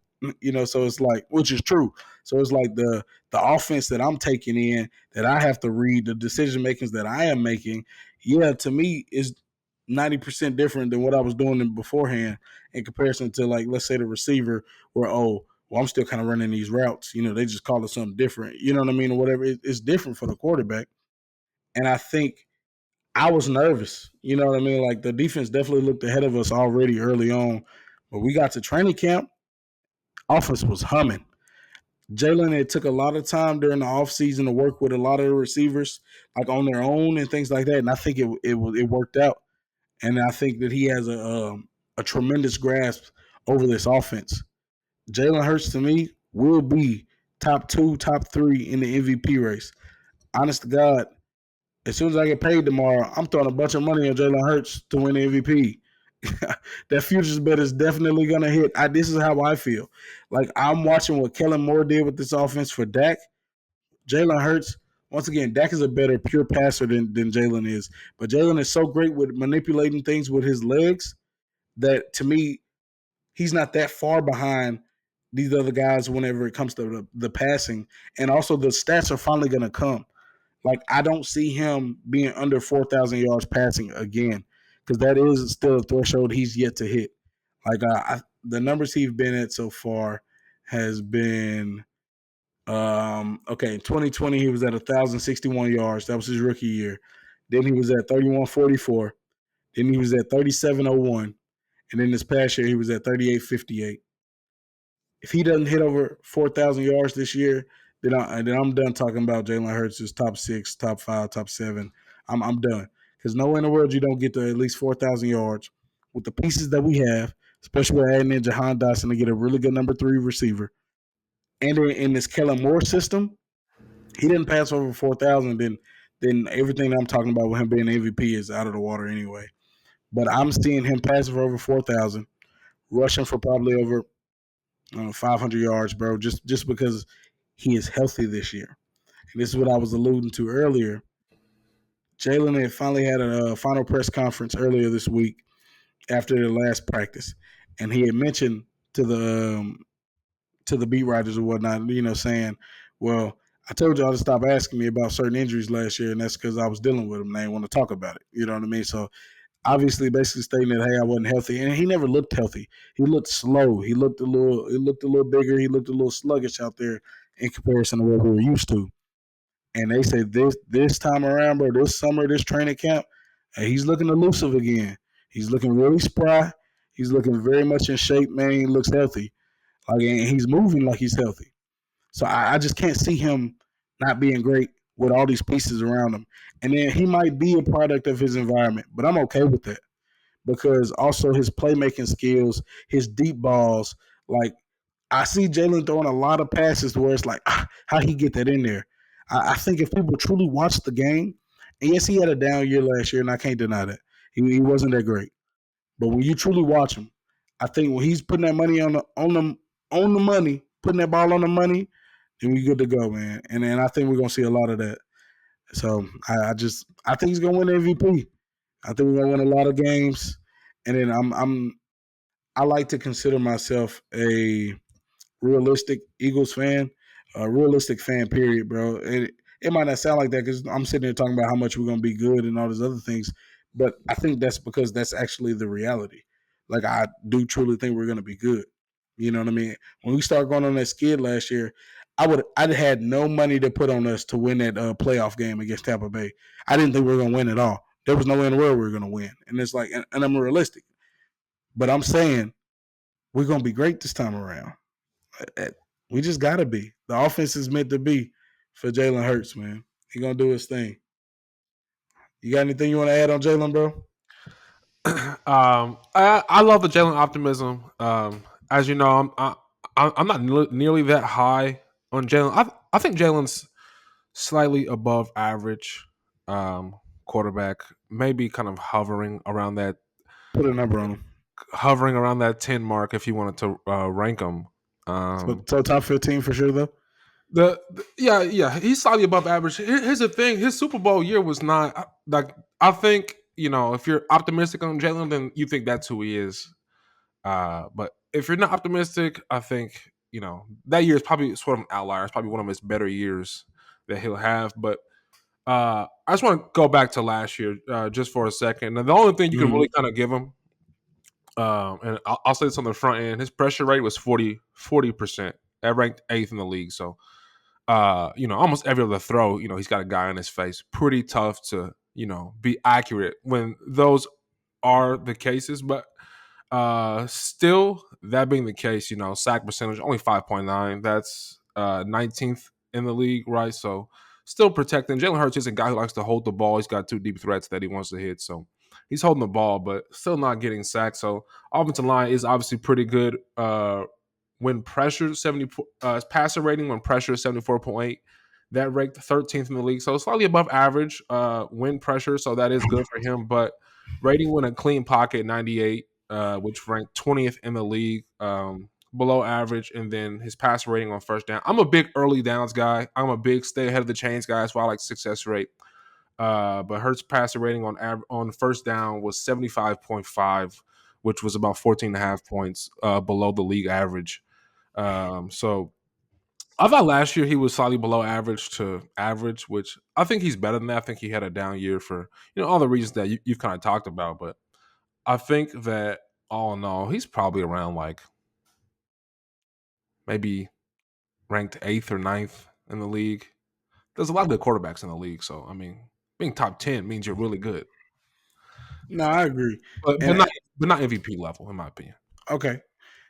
So it's like, which is true. So it's like the offense that I'm taking in, that I have to read, the decision makings that I am making, yeah, to me is 90% different than what I was doing beforehand in comparison to, like, let's say the receiver, where, oh, well, I'm still kind of running these routes. They just call it something different. You know what I mean, or whatever. It's different for the quarterback. And I think I was nervous. You know what I mean? Like, the defense definitely looked ahead of us already early on. But we got to training camp, offense was humming. Jalen, it took a lot of time during the offseason to work with a lot of the receivers, like on their own and things like that. And I think it worked out. And I think that he has a tremendous grasp over this offense. Jalen Hurts, to me, will be top two, top three in the MVP race. Honest to God, as soon as I get paid tomorrow, I'm throwing a bunch of money on Jalen Hurts to win the MVP. That futures bet is definitely going to hit. This is how I feel. Like, I'm watching what Kellen Moore did with this offense for Dak. Jalen Hurts, once again, Dak is a better pure passer than Jalen is. But Jalen is so great with manipulating things with his legs that, to me, he's not that far behind these other guys whenever it comes to the passing. And also, the stats are finally going to come. Like, I don't see him being under 4,000 yards passing again, because that is still a threshold he's yet to hit. Like, the numbers he's been at so far has been okay. In 2020, he was at 1,061 yards. That was his rookie year. Then he was at 3,144. Then he was at 3,701. And then this past year, he was at 3,858. If he doesn't hit over 4,000 yards this year, then I'm done talking about Jalen Hurts as top six, top five, top seven. I'm done, because nowhere in the world you don't get to at least 4,000 yards with the pieces that we have, especially with adding in Jahan Dotson to get a really good number three receiver. And in this Kellen Moore system, he didn't pass over 4,000. Then everything that I'm talking about with him being MVP is out of the water anyway. But I'm seeing him pass for over 4,000, rushing for probably over 500 yards, bro, just because he is healthy this year. And this is what I was alluding to earlier. Jalen had finally had a final press conference earlier this week after their last practice, and he had mentioned to the beat writers or whatnot, saying, "Well, I told y'all to stop asking me about certain injuries last year, and that's because I was dealing with them. And they didn't want to talk about it. You know what I mean?" So obviously, basically stating that, hey, I wasn't healthy, and he never looked healthy. He looked slow. He looked a little. He looked a little bigger. He looked a little sluggish out there in comparison to what we were used to. And they say this time around, bro, this summer, this training camp, hey, he's looking elusive again. He's looking really spry. He's looking very much in shape, man. He looks healthy. Like, and he's moving like he's healthy. So I just can't see him not being great with all these pieces around him. And then he might be a product of his environment, but I'm okay with that, because also his playmaking skills, his deep balls, like, I see Jalen throwing a lot of passes where it's like, how he get that in there? I think if people truly watch the game, and yes, he had a down year last year, and I can't deny that. He wasn't that great. But when you truly watch him, I think when he's putting that money on the money, putting that ball on the money, then we good to go, man. And then I think we're gonna see a lot of that. So I think he's gonna win the MVP. I think we're gonna win a lot of games. And then I like to consider myself a realistic Eagles fan, a realistic fan, period, bro. It might not sound like that because I'm sitting there talking about how much we're going to be good and all these other things, but I think that's because that's actually the reality. Like, I do truly think we're going to be good. You know what I mean? When we started going on that skid last year, I'd had no money to put on us to win that playoff game against Tampa Bay. I didn't think we were going to win at all. There was no way in the world we were going to win. And it's like, and I'm realistic, but I'm saying we're going to be great this time around. We just gotta be. The offense is meant to be for Jalen Hurts, man. He gonna do his thing. You got anything you want to add on Jalen, bro? I love the Jalen optimism. As you know, I'm not nearly that high on Jalen. I think Jalen's slightly above average quarterback, maybe kind of hovering around that. Put a number on him. hovering around that 10 mark if you wanted to rank him. So top 15 for sure though. Yeah, he's slightly above average. Here's the thing: his Super Bowl year was not like I think. If you're optimistic on Jalen, then you think that's who he is. But if you're not optimistic, I think that year is probably sort of an outlier. It's probably one of his better years that he'll have. But I just want to go back to last year just for a second. Now, the only thing you can Mm-hmm. really kind of give him, and I'll say this on the front end, his pressure rate was 40%. That ranked 8th in the league. So almost every other throw, he's got a guy in his face. Pretty tough to, be accurate when those are the cases. But still, that being the case, sack percentage only 5.9. That's 19th in the league, right? So still protecting. Jalen Hurts is a guy who likes to hold the ball. He's got two deep threats that he wants to hit. So he's holding the ball, but still not getting sacked. So offensive line is obviously pretty good. When pressure 70 passer rating when pressure 74.8, that ranked 13th in the league, so slightly above average when pressure, so that is good for him. But rating when a clean pocket 98, which ranked 20th in the league, below average. And then his passer rating on first down, I'm a big early downs guy, I'm a big stay ahead of the chains guy, so I like success rate. But Hurts passer rating on first down was 75.5, which was about 14 and a half points below the league average. So I thought last year he was slightly below average to average, which I think he's better than that. I think he had a down year for all the reasons that you've kind of talked about. But I think that all in all, he's probably around like maybe ranked 8th or ninth in the league. There's a lot of good quarterbacks in the league, so I mean, being top 10 means you're really good, No, I agree. but And not MVP level in my opinion. okay,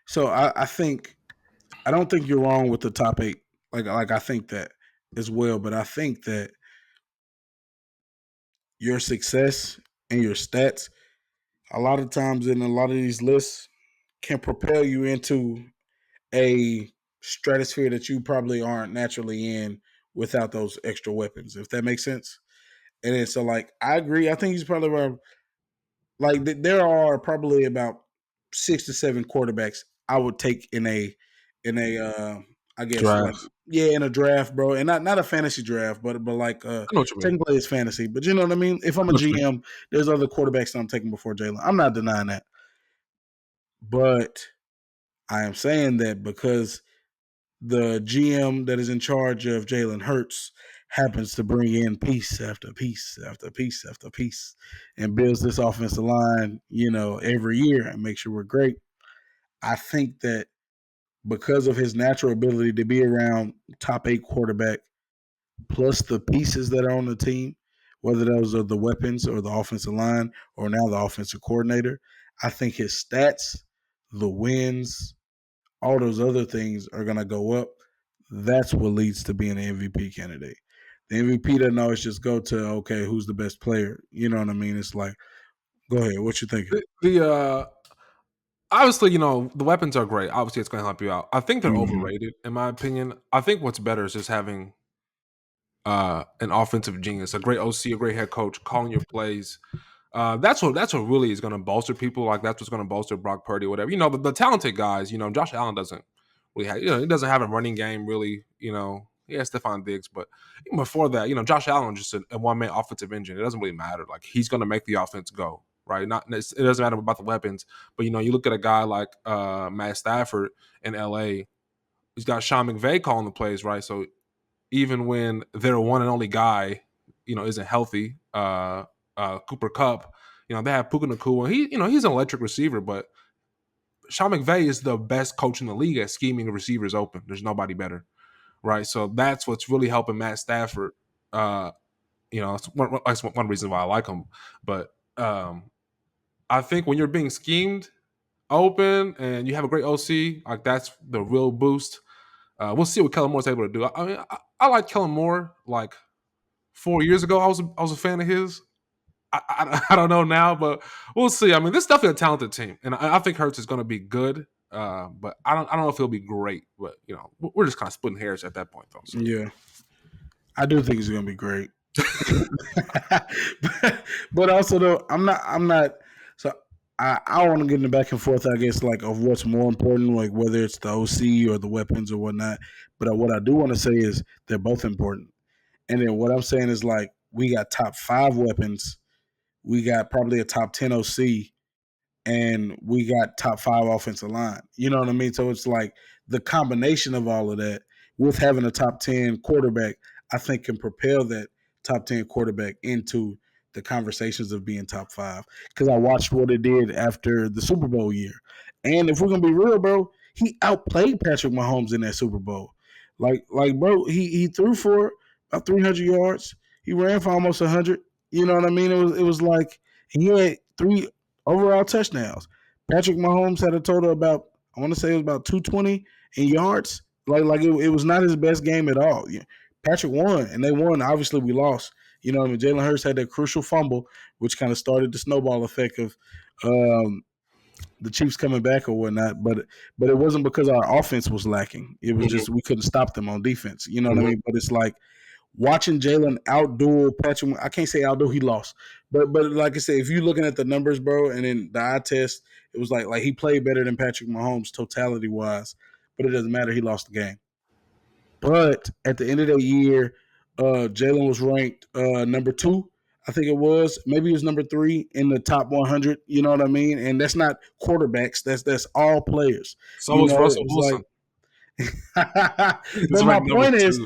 so I think I don't think you're wrong with the top 8. Like I think that as well, but I think that your success and your stats a lot of times in a lot of these lists can propel you into a stratosphere that you probably aren't naturally in without those extra weapons, if that makes sense. And then, so, like, I agree. I think he's probably around, like, there are probably about 6 to 7 quarterbacks I would take in a I guess, like, Draft. yeah, in a draft, bro, and not a fantasy draft, but like I know what you mean. technically it's fantasy, but you know what I mean. If I'm I a know what you mean. GM, there's other quarterbacks that I'm taking before Jalen. I'm not denying that, but I am saying that because the GM that is in charge of Jalen Hurts happens to bring in piece after piece after piece after piece and builds this offensive line, every year and make sure we're great. I think that because of his natural ability to be around top 8 quarterback, plus the pieces that are on the team, whether those are the weapons or the offensive line or now the offensive coordinator, I think his stats, the wins, all those other things are going to go up. That's what leads to being an MVP candidate. The MVP doesn't always just go to, okay, who's the best player? You know what I mean? It's like, go ahead. What you thinking? The obviously, the weapons are great. Obviously, it's going to help you out. I think they're Mm-hmm. overrated, in my opinion. I think what's better is just having an offensive genius, a great OC, a great head coach, calling your plays. That's what really is going to bolster people. Like that's what's going to bolster Brock Purdy or whatever. The talented guys. Josh Allen doesn't really have. He doesn't have a running game really. He has Stephon Diggs, but even before that, Josh Allen just a one man offensive engine. It doesn't really matter. Like he's going to make the offense go right. It doesn't matter about the weapons, but you look at a guy like Matt Stafford in LA. He's got Sean McVay calling the plays, right? So even when their one and only guy, isn't healthy, Cooper Cup, they have Puka Nakua, and he's an electric receiver, but Sean McVay is the best coach in the league at scheming receivers open. There's nobody better, right? So that's what's really helping Matt Stafford. That's one reason why I like him. But I think when you're being schemed open and you have a great OC, like that's the real boost. We'll see what Kellen Moore's able to do. I mean, I like Kellen Moore. Like 4 years ago, I was a fan of his. I don't know now, but we'll see. I mean, this is definitely a talented team, and I think Hurts is going to be good. But I don't know if he'll be great. But we're just kind of splitting hairs at that point, though. So Yeah, I do think he's going to be great. but also though, I'm not. So I don't want to get in the back and forth, I guess, like of what's more important, like whether it's the OC or the weapons or whatnot. But what I do want to say is they're both important. And then what I'm saying is like we got top 5 weapons, we got probably a top 10 OC, and we got top 5 offensive line. You know what I mean? So it's like the combination of all of that with having a top 10 quarterback, I think can propel that top 10 quarterback into the conversations of being top 5. Because I watched what it did after the Super Bowl year. And if we're gonna be real, bro, he outplayed Patrick Mahomes in that Super Bowl. Bro, he threw for about 300 yards. He ran for almost 100. You know what I mean? It was like he had 3 overall touchdowns. Patrick Mahomes had a total about, I want to say it was about 220 in yards. It was not his best game at all. Yeah. Patrick won, and they won. Obviously, we lost. You know what I mean? Jalen Hurts had that crucial fumble, which kind of started the snowball effect of um, the Chiefs coming back or whatnot. But it wasn't because our offense was lacking. It was Mhm. just we couldn't stop them on defense. You know what I Mhm. mean? But it's like watching Jalen outduel Patrick. I can't say outduel, he lost, but like I said, if you're looking at the numbers, bro, and then the eye test, it was like he played better than Patrick Mahomes totality wise, but it doesn't matter. He lost the game. But at the end of the year, Jalen was ranked number 2. I think it was. Maybe it was number 3 in the top 100. You know what I mean? And that's not quarterbacks. That's all players. So You was know, Russell it's like Wilson. He's but my ranked number point is,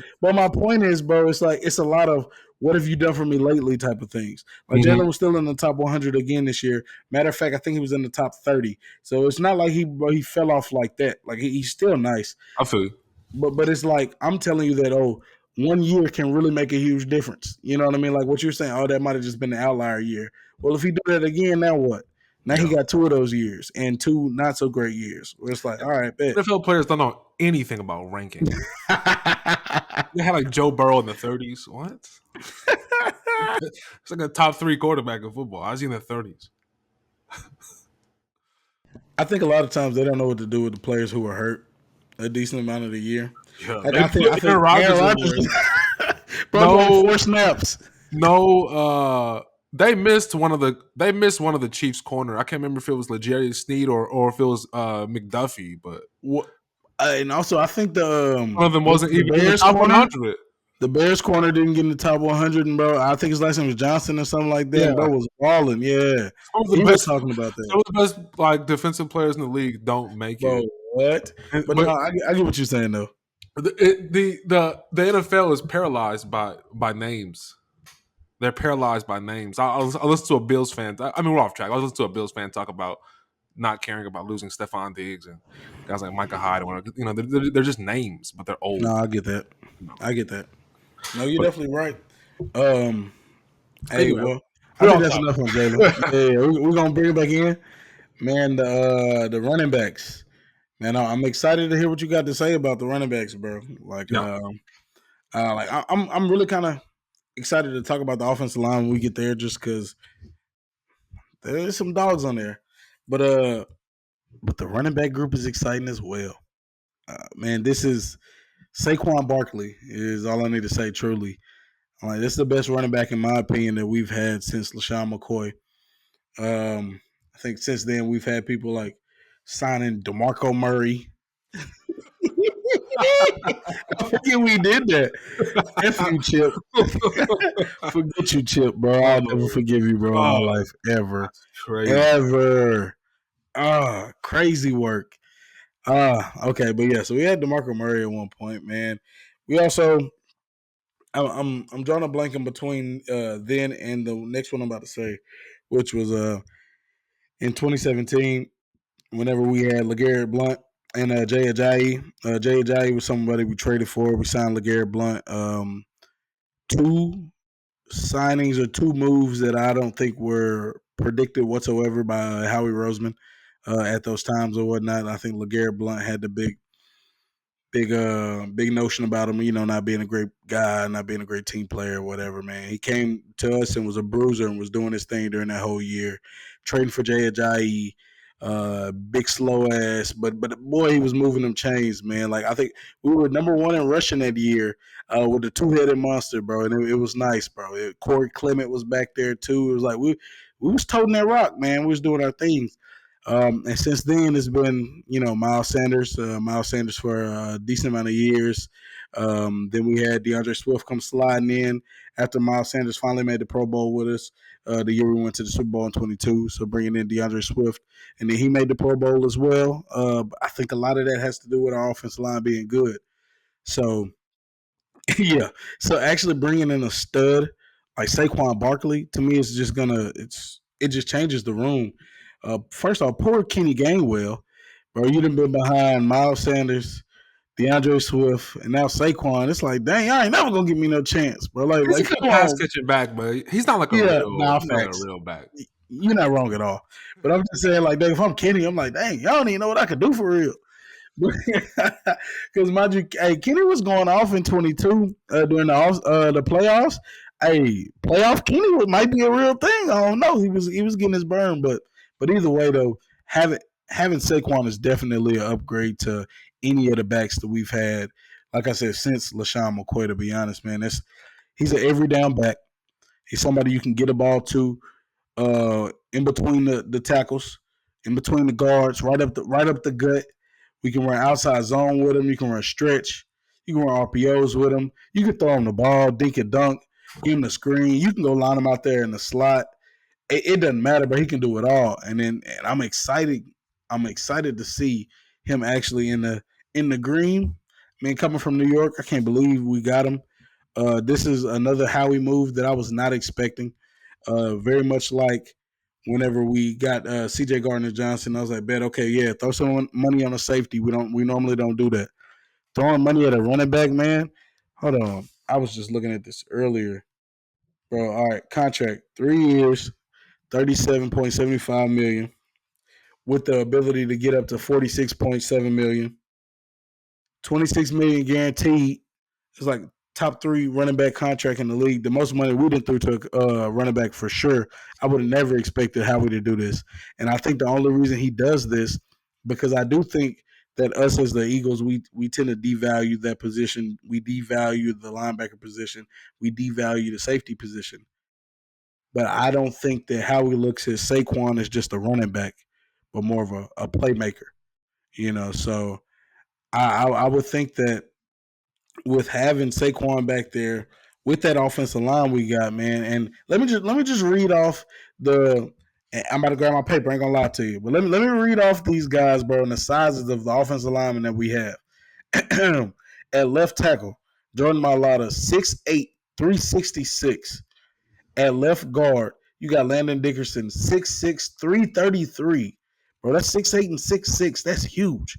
two. bro, it's like it's a lot of what have you done for me lately type of things. Like Mhm. Jalen was still in the top 100 again this year. Matter of fact, I think he was in the top 30. So it's not like he fell off like that. Like he's still nice, I feel you. but it's like I'm telling you that 1 year can really make a huge difference. You know what I mean? Like what you're saying. Oh, that might have just been an outlier year. Well, if he do that again, now what? Now he Yeah. got 2 of those years and 2 not so great years. Where it's like, all right, bet. NFL players don't know anything about ranking. They had like Joe Burrow in the 30s. What? It's like a top 3 quarterback in football. I was in the 30s. I think a lot of times they don't know what to do with the players who are hurt a decent amount of the year. Yeah, Like they I think put I Aaron think Aaron Rodgers in Rodgers, there. bro, played No, 4 snaps. no. They missed one of the Chiefs' corner. I can't remember if it was L'Jarius Sneed or if it was McDuffie, but And also I think the one of them the, wasn't the even in the Bears top corner, 100. the Bears corner didn't get in the top 100, and bro, I think his last name was Johnson or something like that. Yeah, And bro was balling. Yeah, some of the he was best, talking about that, some of the best like defensive players in the league don't make bro. it. What? But no, But I get what you're saying though. the NFL is paralyzed by names. They're paralyzed by names. I listen to a Bills fan. I mean, we're off track. I was listening to a Bills fan talk about not caring about losing Stephon Diggs and guys like Micah Hyde. You know, they're just names, but they're No, old. I get that. You know. I get that. No, you're But definitely right. Um, Hey, anyway, well, I we're think off that's enough on Jalen. topic. Yeah, we're gonna bring it back in, man. The running backs, man. I'm excited to hear what you got to say about the running backs, bro. Yeah, I'm really kind of excited to talk about the offensive line when we get there, just because there's some dogs on there, but uh, but the running back group is exciting as well. Man, this is Saquon Barkley is all I need to say. Truly, like this is the best running back in my opinion that we've had since LaShawn McCoy. I think since then we've had people like signing DeMarco Murray. I forget we did that. F you, Chip. Forget you, Chip, bro. I'll never oh, forgive you, bro, in my oh, life. Ever. that's crazy. Ever. Crazy work. Okay, but yeah, so we had DeMarco Murray at one point, man. We also I'm drawing a blank in between then and the next one I'm about to say, which was in 2017 whenever we had LeGarrette Blunt and Jay Ajayi. Jay Ajayi was somebody we traded for. We signed LeGarrette Blunt. Two signings or two moves that I don't think were predicted whatsoever by Howie Roseman at those times or whatnot. I think LeGarrette Blunt had the big notion about him, not being a great guy, not being a great team player or whatever, man. He came to us and was a bruiser and was doing his thing during that whole year. Trading for Jay Ajayi, big slow ass, but boy, he was moving them chains, man. Like I think we were number one in rushing that year with the 2-headed monster, bro, and it was nice, bro. Corey Clement was back there too. It was like we was toting that rock, man. We was doing our things. And since then, it's been Miles Sanders, for a decent amount of years. Then we had DeAndre Swift come sliding in after Miles Sanders finally made the Pro Bowl with us the year we went to the Super Bowl in 22. So bringing in DeAndre Swift, and then he made the Pro Bowl as well. I think a lot of that has to do with our offensive line being good. So yeah, so actually bringing in a stud like Saquon Barkley to me is just it just changes the room. First off, poor Kenny Gainwell, bro. You'd have been behind Miles Sanders, DeAndre Swift, and now Saquon. It's like, dang, I ain't never gonna give me no chance, bro. He's a Like good come pass on. catching back, but he's not like a Yeah, real. nah, He's not like a facts. real back. You're not wrong at all. But I'm just saying, like, dang, if I'm Kenny, I'm like, dang, y'all don't even know what I could do for real. Because mind you, hey, Kenny was going off in 22 during the playoffs. Hey, playoff Kenny might be a real thing. I don't know. He was getting his burn, but either way though, having Saquon is definitely an upgrade to any of the backs that we've had. Like I said, since LaShawn McCoy, to be honest, man, he's an every down back. He's somebody you can get a ball to in between the tackles, in between the guards, right up the gut. We can run outside zone with him. You can run stretch. You can run RPOs with him. You can throw him the ball, dink and dunk, give him the screen. You can go line him out there in the slot. It doesn't matter, but he can do it all. And I'm excited. I'm excited to see him actually in the green. I mean, coming from New York, I can't believe we got him. This is another Howie move that I was not expecting. Very much like whenever we got C.J. Gardner Johnson, I was like, bet, okay, yeah, throw some money on a safety. We normally don't do that. Throwing money at a running back, man. Hold on, I was just looking at this earlier, bro. All right, contract 3 years, 37.75 million, with the ability to get up to 46.7 million, 26 million guaranteed. It's like top three running back contract in the league. The most money we did threw to a running back for sure. I would have never expected Howie to do this. And I think the only reason he does this, because I do think that us as the Eagles, we tend to devalue that position. We devalue the linebacker position. We devalue the safety position. But I don't think that Howie looks at Saquon as just a running back, but more of a playmaker. So I would think that with having Saquon back there with that offensive line we got, man. And let me just read off the. I'm about to grab my paper. I ain't gonna lie to you, but let me read off these guys, bro, and the sizes of the offensive linemen that we have. At left tackle, Jordan Mailata, 6'8", 366. At left guard, you got Landon Dickerson, 6'6", 333. Bro, that's 6'8" and 6'6". That's huge.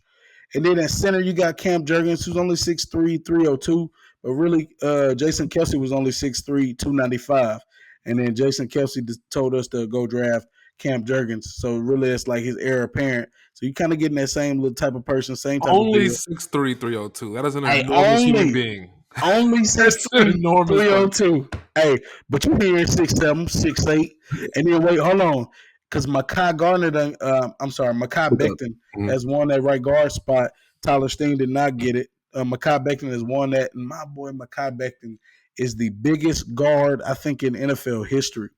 And then at center, you got Cam Jurgens, who's only 6'3", 302. But really, Jason Kelsey was only 6'3", 295. And then Jason Kelsey told us to go draft Cam Jurgens. So really, it's like his heir apparent. So you kind of getting that same little type of person, same type of Only build. 6'3", 302. That is an Hey, enormous human being. only That's 6'3", an enormous person. 302. Hey, but you hearing 6'7", 6'8", and then wait, hold on, because Makai Gardner, Makai Becton Mhm. has won that right guard spot. Tyler Steen did not get it. Makai Becton has won that, and my boy Makai Becton is the biggest guard I think in NFL history.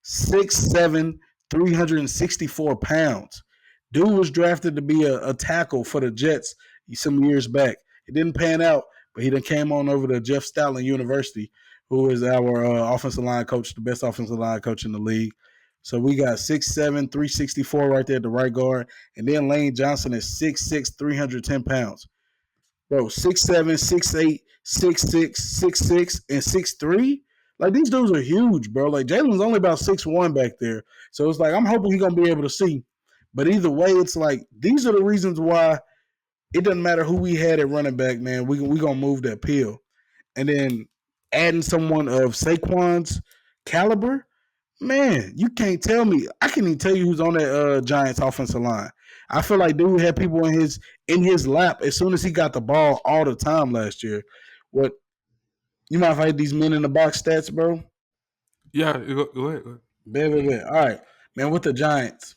6'7", 364 pounds. Dude was drafted to be a tackle for the Jets some years back. It didn't pan out, but he then came on over to Jeff Stoutland University, who is our offensive line coach, the best offensive line coach in the league. So we got 6'7", 364 right there at the right guard. And then Lane Johnson is 6'6", 310 pounds. Bro, 6'7", 6'8", 6'6", 6'6", and 6'3". Like, these dudes are huge, bro. Like, Jalen's only about 6'1" back there. So it's like, I'm hoping he's going to be able to see. But either way, it's like, these are the reasons why it doesn't matter who we had at running back, man. We going to move that pill. And then adding someone of Saquon's caliber, man, you can't tell me. I can't even tell you who's on that Giants offensive line. I feel like dude had people in his lap as soon as he got the ball all the time last year. What you mind if I hit these men in the box stats, bro? Yeah, go ahead. Go ahead. Bet. All right, man. With the Giants,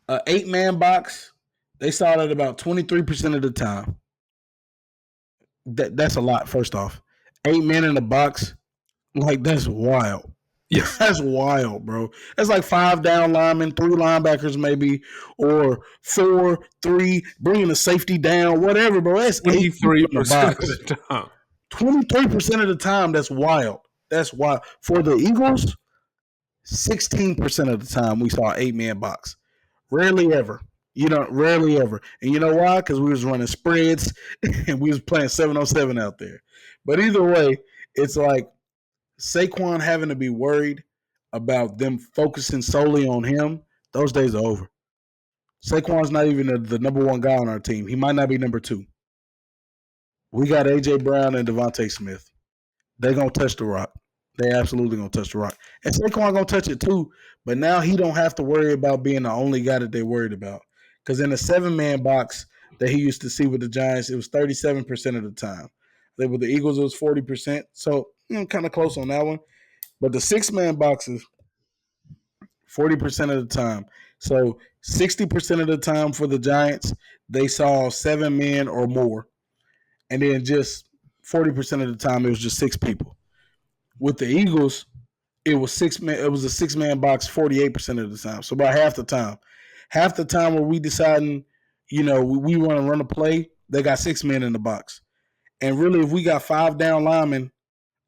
A 8-man box, they saw that about 23% of the time. That's a lot. First off, 8 men in a box, like that's wild. Yes. That's wild, bro. That's like 5 down linemen, 3 linebackers, maybe, or 4, 3, bringing the safety down, whatever, bro. That's 8 people in the 23% of box. the time. 23% of the time, that's wild. That's wild. For the Eagles, 16% of the time we saw 8-man box. Rarely ever. Rarely ever. And you know why? Because we was running spreads and we was playing 7-on-7 out there. But either way, it's like Saquon having to be worried about them focusing solely on him. Those days are over. Saquon's not even the number one guy on our team. He might not be number 2. We got A.J. Brown and Devontae Smith. They gonna touch the rock. They absolutely gonna touch the rock. And Saquon gonna touch it too. But now he don't have to worry about being the only guy that they worried about. Because in the 7-man box that he used to see with the Giants, it was 37% of the time. With the Eagles, it was 40%. So kind of close on that one. But the 6-man boxes, 40% of the time. So 60% of the time for the Giants, they saw 7 men or more. And then just 40% of the time, it was just 6 people. With the Eagles, it was 6 man. It was a 6-man box 48% of the time. So about half the time. Half the time where we deciding, we want to run a play, they got 6 men in the box. And really, if we got 5 down linemen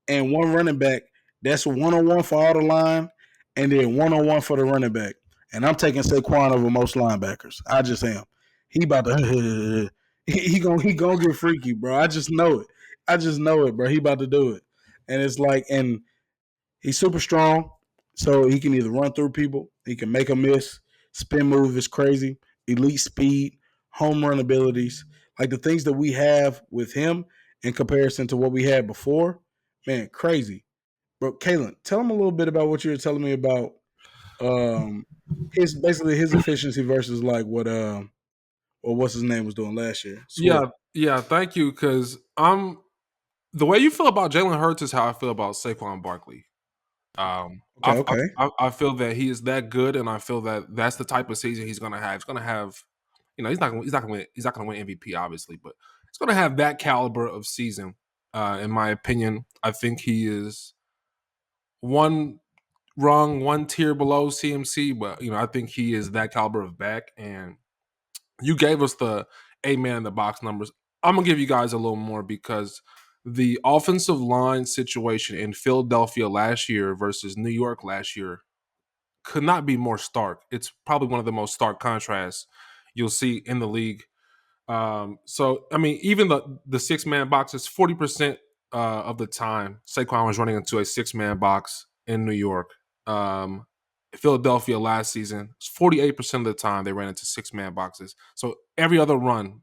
and 1 running back, that's 1-on-1 for all the line, and then 1-on-1 for the running back. And I'm taking Saquon over most linebackers. I just am. He about to he gonna get freaky, bro. I just know it. Bro. He about to do it. And it's like, and he's super strong, so he can either run through people, he can make a miss, spin move is crazy, elite speed, home run abilities, like the things that we have with him in comparison to what we had before. Man, crazy. But Kalen, tell him a little bit about what you were telling me about um his efficiency versus like what or what's his name was doing last year. Swift. Yeah. Thank you. Because I'm the way you feel about Jalen Hurts is how I feel about Saquon Barkley. Okay, okay. I feel that he is that good, and I feel that that's the type of season he's going to have. He's going to have, he's not going to win MVP obviously, but he's going to have that caliber of season. In my opinion, I think he is one one tier below CMC, but I think he is that caliber of back. And you gave us the 8-man in the box numbers. I'm gonna give you guys a little more because the offensive line situation in Philadelphia last year versus New York last year could not be more stark. It's probably one of the most stark contrasts you'll see in the league. So I mean, even the 6-man boxes, 40% of the time, Saquon was running into a 6-man box in New York. Um, Philadelphia last season, 48% of the time they ran into 6-man boxes. So every other run,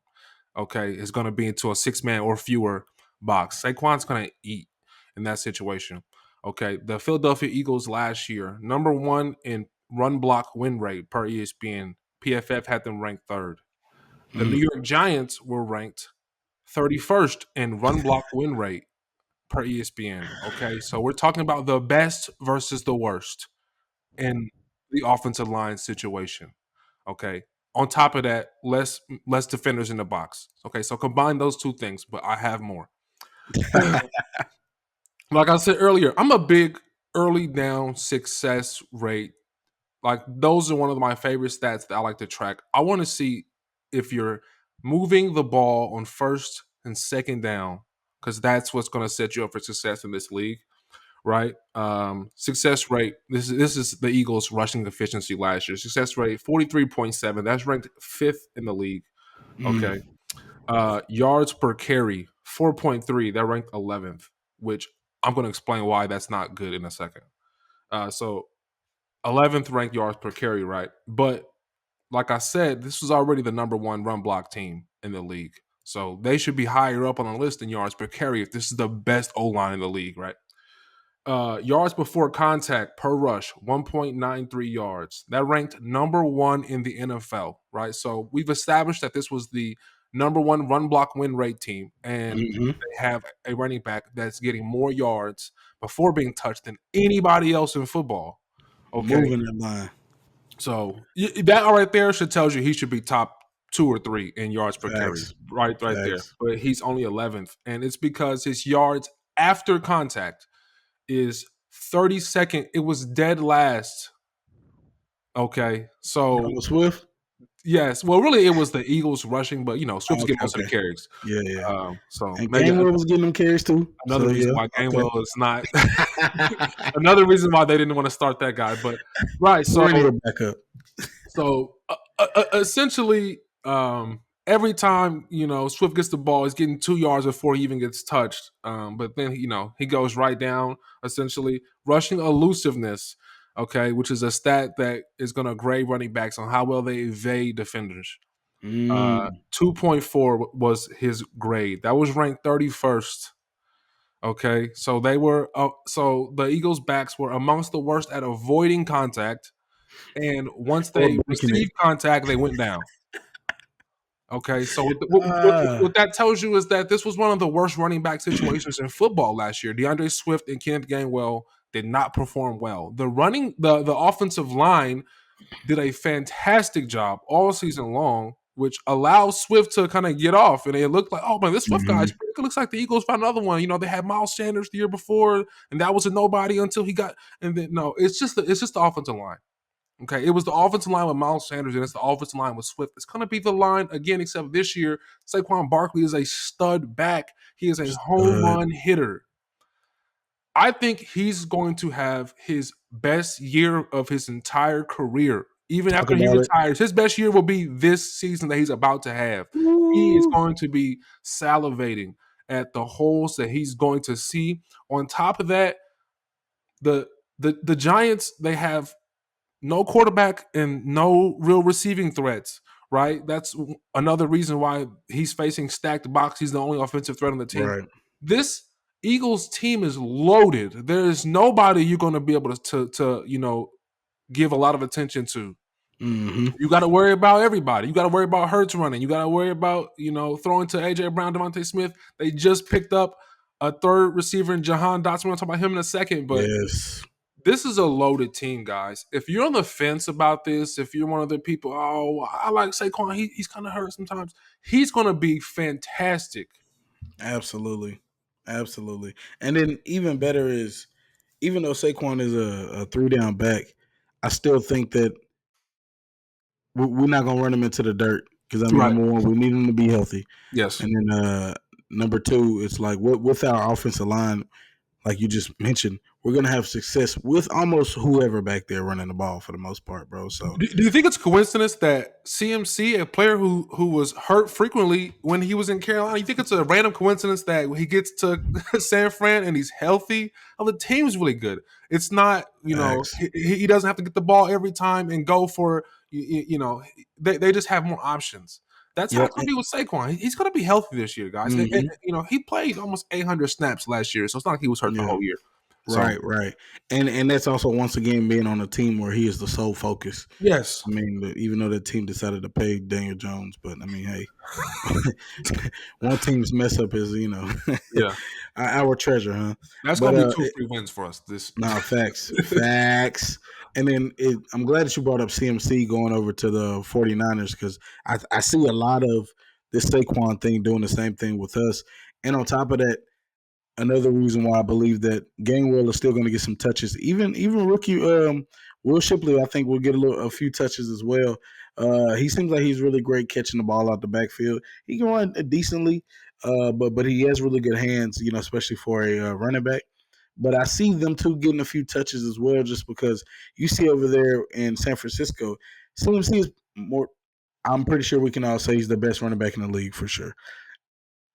okay, is going to be into a 6-man or fewer box. Saquon's going to eat in that situation. Okay, the Philadelphia Eagles last year, number 1 in run block win rate per ESPN. PFF had them ranked 3rd. The New Mm. York Giants were ranked 31st in run block win rate per ESPN. Okay, so we're talking about the best versus the worst in the offensive line situation. Okay. On top of that, less defenders in the box. Okay, so combine those two things, but I have more. Like I said earlier, I'm a big early down success rate. Like those are one of my favorite stats that I like to track. I want to see if you're moving the ball on first and second down, because that's what's going to set you up for success in this league, right? Success rate. This is the Eagles' rushing efficiency last year. Success rate 43.7. That's ranked 5th in the league. Okay. Mm. Yards per carry 4.3. That ranked 11th, which I'm going to explain why that's not good in a second. So 11th ranked yards per carry, right? But like I said, this was already the number 1 run block team in the league. So they should be higher up on the list than yards per carry if this is the best O line in the league, right? Yards before contact per rush, 1.93 yards. That ranked number 1 in the NFL, right? So we've established that this was the number 1 run block win rate team, and Hmm. they have a running back that's getting more yards before being touched than anybody else in football. Okay. Moving that line. So that right there should tells you he should be top 2 or 3 in yards per carry, Facts. right there. Facts. But he's only 11th, and it's because his yards after contact is 32nd. It was dead last. Okay, Done so with Swift? yes, well, really, it was the Eagles rushing, but Swift was Okay, getting most of the okay. carries. Yeah, yeah. So And maybe Gainwell was getting them carries too. another So reason yeah, why okay. Gainwell is not another reason why they didn't want to start that guy. But right, We're gonna need a backup. essentially, every time Swift gets the ball, he's getting 2 yards before he even gets touched. But then he goes right down. Essentially, rushing elusiveness, okay, which is a stat that is going to grade running backs on how well they evade defenders. Mm, 2.4 was his grade. That was ranked 31st. Okay, so so the Eagles' backs were amongst the worst at avoiding contact, and once or they breaking it. received contact, they went down. Okay, so what Ah, that tells you is that this was one of the worst running back situations in football last year. DeAndre Swift and Kenneth Gainwell did not perform well. The offensive line did a fantastic job all season long, which allows Swift to kind of get off. And it looked like, oh man, this Swift guy is mhm. pretty good. Looks like the Eagles found another one. They had Miles Sanders the year before, and that was a nobody until he got. And then no, it's just the offensive line. Okay, it was the offensive line with Miles Sanders, and it's the offensive line with Swift. It's going to be the line again, except this year, Saquon Barkley is a stud back. He is a home Stud. run hitter. I think he's going to have his best year of his entire career. Even Talk after he about it. retires, his best year will be this season that he's about to have. He is Ooh. going to be salivating at the holes that he's going to see. On top of that, the the Giants, they have no quarterback and no real receiving threats, right? That's another reason why he's facing stacked box. He's the only offensive threat on the team. Right. This Eagles team is loaded. There is nobody you're going to be able to give a lot of attention to. Hmm. You got to worry about everybody. You got to worry about Hurts running. You got to worry about throwing to AJ Brown, Devontae Smith. They just picked up a third receiver in Jahan Dotson. We'll talk about him in a second, but Yes. this is a loaded team, guys. If you're on the fence about this, if you're one of the people, oh, I like Saquon, he's kind of hurt sometimes. He's going to be fantastic. Absolutely. Absolutely. And then even better is even though Saquon is a three down back, I still think that we're not gonna run him into the dirt because I mean, Right. number one, we need him to be healthy, Yes. and then number two, it's like with our offensive line, like you just mentioned, we're gonna have success with almost whoever back there running the ball for the most part, bro. So Do you think it's coincidence that CMC, a player who was hurt frequently when he was in Carolina, you think it's a random coincidence that he gets to San Fran and he's healthy? Oh, the team's really good. It's not, facts. he doesn't have to get the ball every time and go for, they just have more options. That's how Yep. it's going to be with Saquon. He's going to be healthy this year, guys. Mm-hmm. He played almost 800 snaps last year, so it's not like he was hurt the Yeah. whole year. So, Right. Right. And that's also once again being on a team where he is the sole focus. yes. I mean, even though the team decided to pay Daniel Jones, but I mean, hey, one team's mess up is Yeah. our treasure, huh? That's But going to be 2 free wins for us. This. nah, facts, facts. And then I'm glad that you brought up CMC going over to the 49ers because I see a lot of this Saquon thing doing the same thing with us. And on top of that, another reason why I believe that Gainwell is still going to get some touches. Even rookie Will Shipley, I think, will get a few touches as well. He seems like he's really great catching the ball out the backfield. He can run decently, but he has really good hands, especially for a running back. But I see them two getting a few touches as well, just because you see over there in San Francisco, CMC is more. I'm pretty sure we can all say he's the best running back in the league for sure.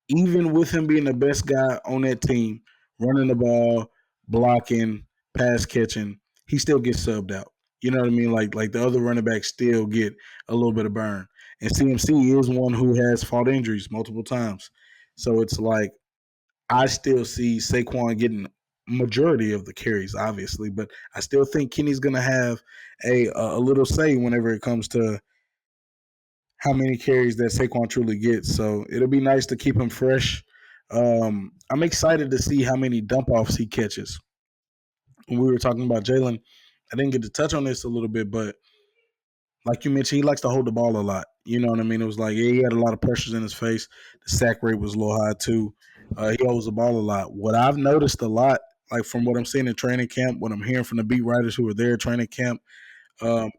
Even with him being the best guy on that team, running the ball, blocking, pass catching, he still gets subbed out. You know what I mean? Like the other running backs still get a little bit of burn. And CMC is one who has fought injuries multiple times. So it's like I still see Saquon getting majority of the carries, obviously, but I still think Kenny's gonna have a little say whenever it comes to how many carries that Saquon truly gets. So it'll be nice to keep him fresh. I'm excited to see how many dump offs he catches. When we were talking about Jalen, I didn't get to touch on this a little bit, but like you mentioned, he likes to hold the ball a lot. You know what I mean? It was like, yeah, he had a lot of pressures in his face. The sack rate was a little high too. He holds the ball a lot. What I've noticed a lot, like from what I'm seeing in training camp, what I'm hearing from the beat writers who are there at training camp,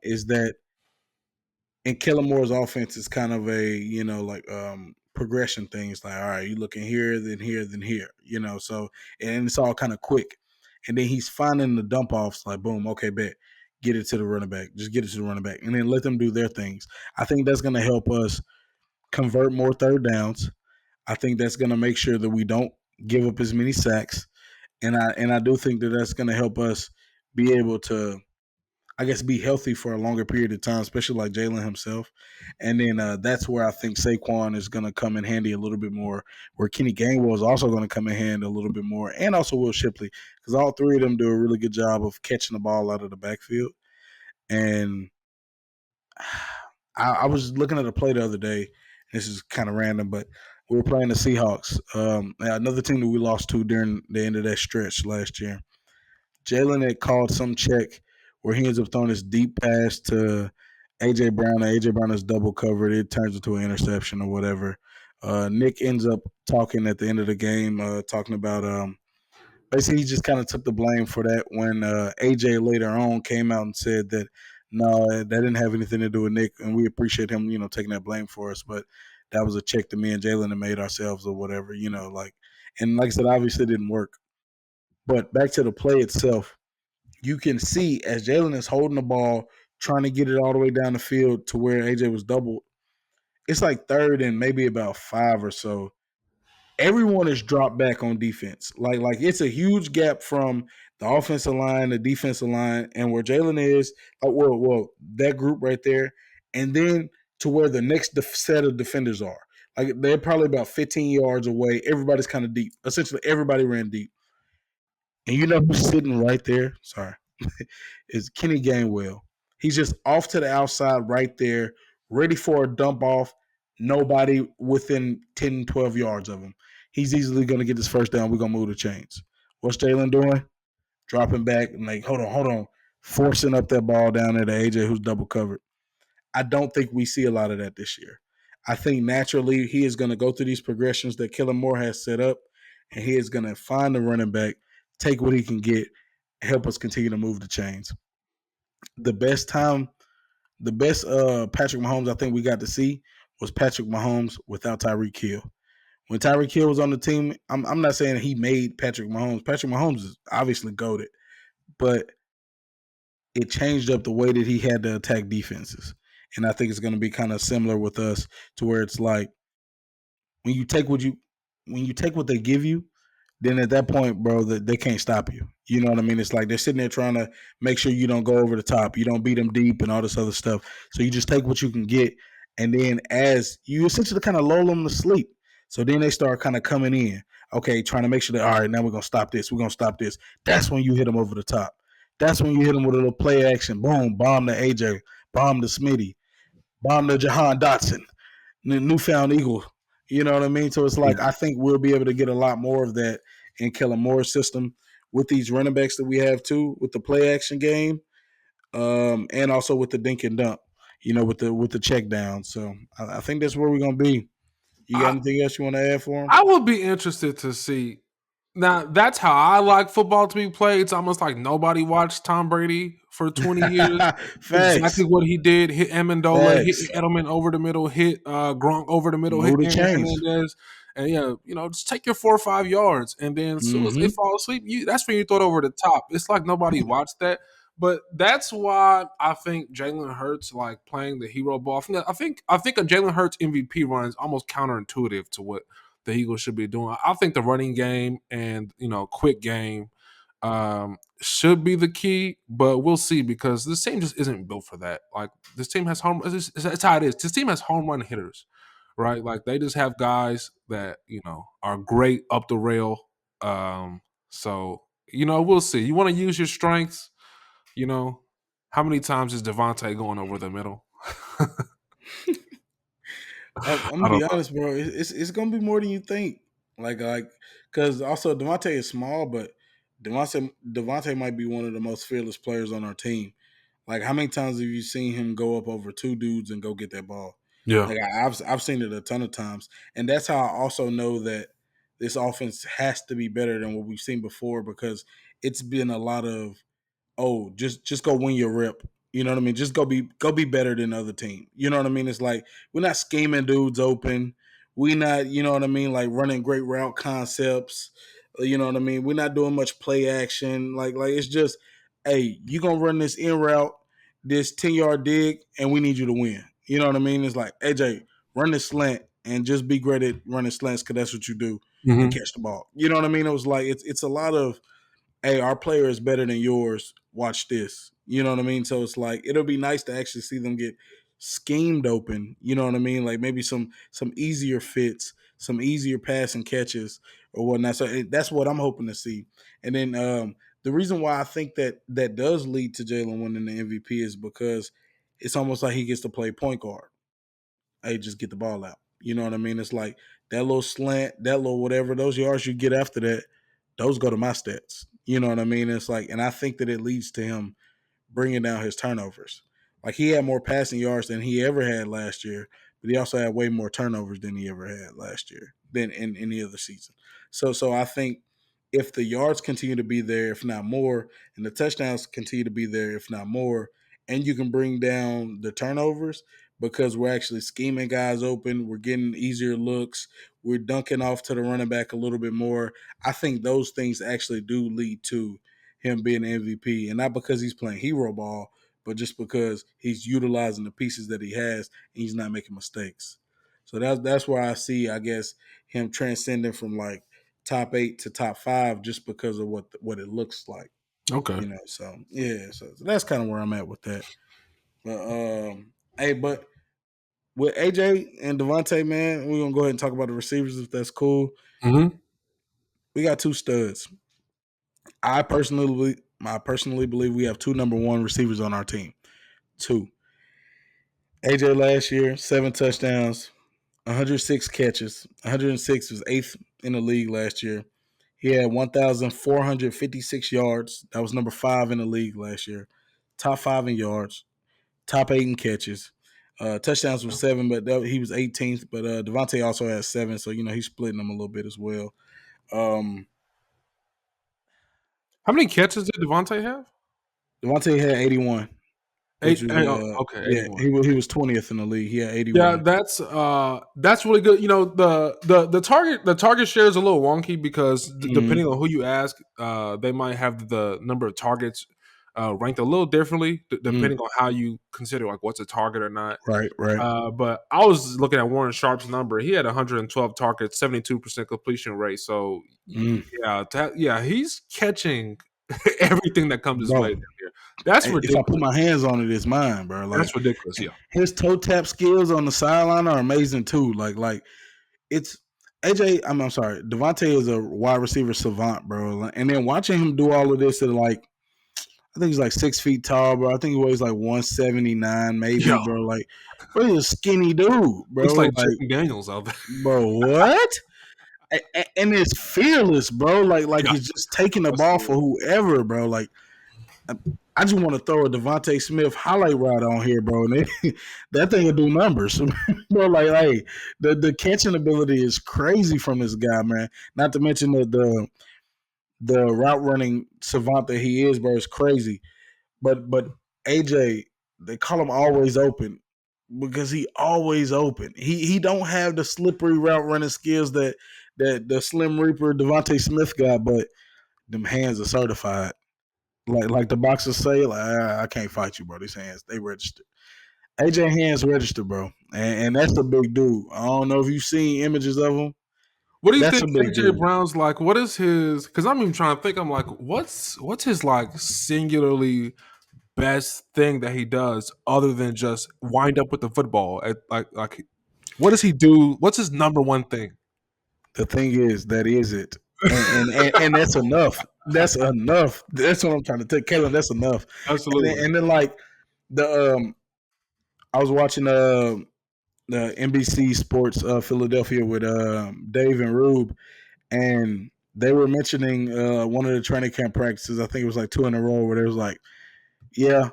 is that in Kellen Moore's offense, it's kind of a like progression thing. It's like, all right, you looking here, then here, then here. So and it's all kind of quick, and then he's finding the dump offs. Like, boom, okay, bet, get it to the running back, just get it to the running back, and then let them do their things. I think that's going to help us convert more third downs. I think that's going to make sure that we don't give up as many sacks, and I do think that that's going to help us be able to, I guess, be healthy for a longer period of time, especially like Jalen himself. And then that's where I think Saquon is going to come in handy a little bit more, where Kenny Gainwell is also going to come in handy a little bit more, and also Will Shipley, because all three of them do a really good job of catching the ball out of the backfield. And I was looking at a play the other day. This is kind of random, but we were playing the Seahawks, another team that we lost to during the end of that stretch last year. Jalen had called some check where he ends up throwing this deep pass to AJ Brown. AJ Brown is double covered. It turns into an interception or whatever. Nick ends up talking at the end of the game, talking about basically he just kind of took the blame for that when AJ later on came out and said that no, that didn't have anything to do with Nick, and we appreciate him, taking that blame for us, but that was a check that me and Jalen had made ourselves or whatever, like, and like I said, obviously it didn't work. But back to the play itself, you can see as Jalen is holding the ball, trying to get it all the way down the field to where AJ was doubled. It's like third and maybe about 5 or so. Everyone is dropped back on defense. Like it's a huge gap from the offensive line, the defensive line, and where Jalen is. Well, that group right there, and then to where the next set of defenders are. Like they're probably about 15 yards away. Everybody's kind of deep. Essentially, everybody ran deep. And you know who's sitting right there? Sorry. Is Kenny Gainwell. He's just off to the outside right there, ready for a dump off. Nobody within 10, 12 yards of him. He's easily going to get this first down. We're going to move the chains. What's Jalen doing? Dropping back and like, hold on. Forcing up that ball down there to AJ who's double covered. I don't think we see a lot of that this year. I think naturally he is going to go through these progressions that Kellen Moore has set up, and he is going to find the running back, take what he can get, help us continue to move the chains. The best time, the best Patrick Mahomes I think we got to see was Patrick Mahomes without Tyreek Hill. When Tyreek Hill was on the team, I'm not saying he made Patrick Mahomes. Patrick Mahomes is obviously goated, but it changed up the way that he had to attack defenses. And I think it's going to be kind of similar with us to where it's like when you take what they give you, then at that point, bro, they can't stop you. You know what I mean? It's like they're sitting there trying to make sure you don't go over the top, you don't beat them deep, and all this other stuff. So you just take what you can get, and then as you essentially kind of lull them to sleep. So then they start kind of coming in, okay, trying to make sure that all right, now we're gonna stop this, we're gonna stop this. That's when you hit them over the top. That's when you hit them with a little play action, boom, bomb to AJ, bomb to Smitty, bomb to Jahan Dotson, newfound eagle. You know what I mean? So it's Yeah. like I think we'll be able to get a lot more of that in Kellen Moore's system with these running backs that we have too, with the play action game, and also with the dink and dump. With the check down. So I think that's where we're gonna be. You got I anything else you want to add for him? I would be interested to see. Now that's how I like football to be played. It's almost like nobody watched Tom Brady for 20 years. Exactly Facts. what he did. Hit Amendola, hit Facts. Edelman over the middle, hit Gronk over the middle, hit Move the Aaron chains. Hernandez. And yeah, just take your 4 or 5 yards. And then as soon as they Mm-hmm. fall asleep, that's when you throw it over the top. It's like nobody watched that. But that's why I think Jalen Hurts like playing the hero ball. I think a Jalen Hurts MVP run is almost counterintuitive to what the Eagles should be doing. I think the running game and quick game should be the key, but we'll see because this team just isn't built for that. Like this team has home. It's how it is. This team has home run hitters, right? Like they just have guys that are great up the rail. So we'll see. You want to use your strengths. You know, how many times is Devontae going over the middle? I'm I gonna don't be know. honest, bro. It's gonna be more than you think. Because also Devontae is small, but Devontae might be one of the most fearless players on our team. Like, how many times have you seen him go up over two dudes and go get that ball? Yeah. Like, I've seen it a ton of times, and that's how I also know that this offense has to be better than what we've seen before because it's been a lot of just go win your rep. You know what I mean? Just go be better than the other team. You know what I mean? It's like we're not scheming dudes open. We not, you know what I mean, like running great route concepts. You know what I mean? We're not doing much play action. Like it's just, hey, you gonna run this in route, this 10-yard dig, and we need you to win. You know what I mean? It's like, AJ, run this slant and just be great at running slants because that's what you do and Hmm. catch the ball. You know what I mean? It was like it's a lot of, hey, our player is better than yours. Watch this. You know what I mean? So it's like it'll be nice to actually see them get schemed open. You know what I mean? Like maybe some easier fits, some easier passing catches or whatnot. So that's what I'm hoping to see. And then the reason why I think that does lead to Jalen winning the MVP is because it's almost like he gets to play point guard. Hey, just get the ball out. You know what I mean? It's like that little slant, that little whatever, those yards you get after that, those go to my stats. You know what I mean? It's like, and I think that it leads to him bringing down his turnovers. Like he had more passing yards than he ever had last year, but he also had way more turnovers than he ever had last year than in any other season. So I think if the yards continue to be there, if not more, and the touchdowns continue to be there, if not more, and you can bring down the turnovers because we're actually scheming guys open, we're getting easier looks, we're dunking off to the running back a little bit more. I think those things actually do lead to him being MVP, and not because he's playing hero ball, but just because he's utilizing the pieces that he has and he's not making mistakes. So that's where I see, I guess, him transcending from like top 8 to top 5 just because of what it looks like, Okay. you know. So yeah, so that's kind of where I'm at with that. But hey, but with AJ and Devontae, man, we're gonna go ahead and talk about the receivers if that's cool. Hmm. We got two studs. I personally believe we have two number one receivers on our team. Two. AJ last year, 7 touchdowns, 106 catches. 106 was eighth in the league last year. He had 1,456 yards. That was number 5 in the league last year. Top 5 in yards. Top 8 in catches. Touchdowns was 7, but he was 18th. But Devontae also has 7, so he's splitting them a little bit as well. Um, How many catches did Devontae have? Devontae had 81, which Eight. was Okay, yeah, 81. he was 20th in the league. He had Yeah, 81. that's really good. You know, the target share is a little wonky because Mm-hmm. depending on who you ask, they might have the number of targets ranked a little differently Mm-hmm. depending on how you consider like what's a target or not. Right, right. But I was looking at Warren Sharp's number. He had 112 targets, 72% completion rate. So Mm. yeah, he's catching everything that comes his way Bro, down here. That's if I put ridiculous. my hands on it, it's mine, bro. Like That's ridiculous. Yeah. his toe tap skills on the sideline are amazing too. Like it's AJ. I'm sorry, Devontae is a wide receiver savant, bro. And then watching him do all of this at like, I think he's like 6 feet tall, bro. I think he weighs like 179, maybe, Yeah. bro. Like, bro, he's a skinny dude, Looks bro. like Like, Jaden Daniels out there. bro, what? And it's fearless, bro. Like Yeah, he's just taking the ball for absolutely. whoever, bro. Like I just want to throw a Devontae Smith highlight rod on here, bro. And that thing will do numbers, bro. Like, hey, the catching ability is crazy from this guy, man. Not to mention the route running savant that he is, bro. Is crazy. But AJ, they call him always open because he always open. He don't have the slippery route running skills that the Slim Reaper Devontae Smith got, but them hands are certified. Like the boxers say, like I can't fight you, bro. These hands they registered. AJ hands registered, bro, and that's a big dude. I don't know if you've seen images of him. What do you That's think a big AJ dude. Brown's like? What is his? Because I'm even trying to think. I'm like, what's his like singularly best thing that he does other than just wind up with the football? Like, what does he do? What's his number one thing? The thing is, that is it, and that's enough. That's enough. That's what I'm trying to tell Kellen. That's enough. Absolutely. And then like the I was watching the NBC Sports Philadelphia with Dave and Rube, and they were mentioning one of the training camp practices. I think it was like 2 in a row where they was like, yeah.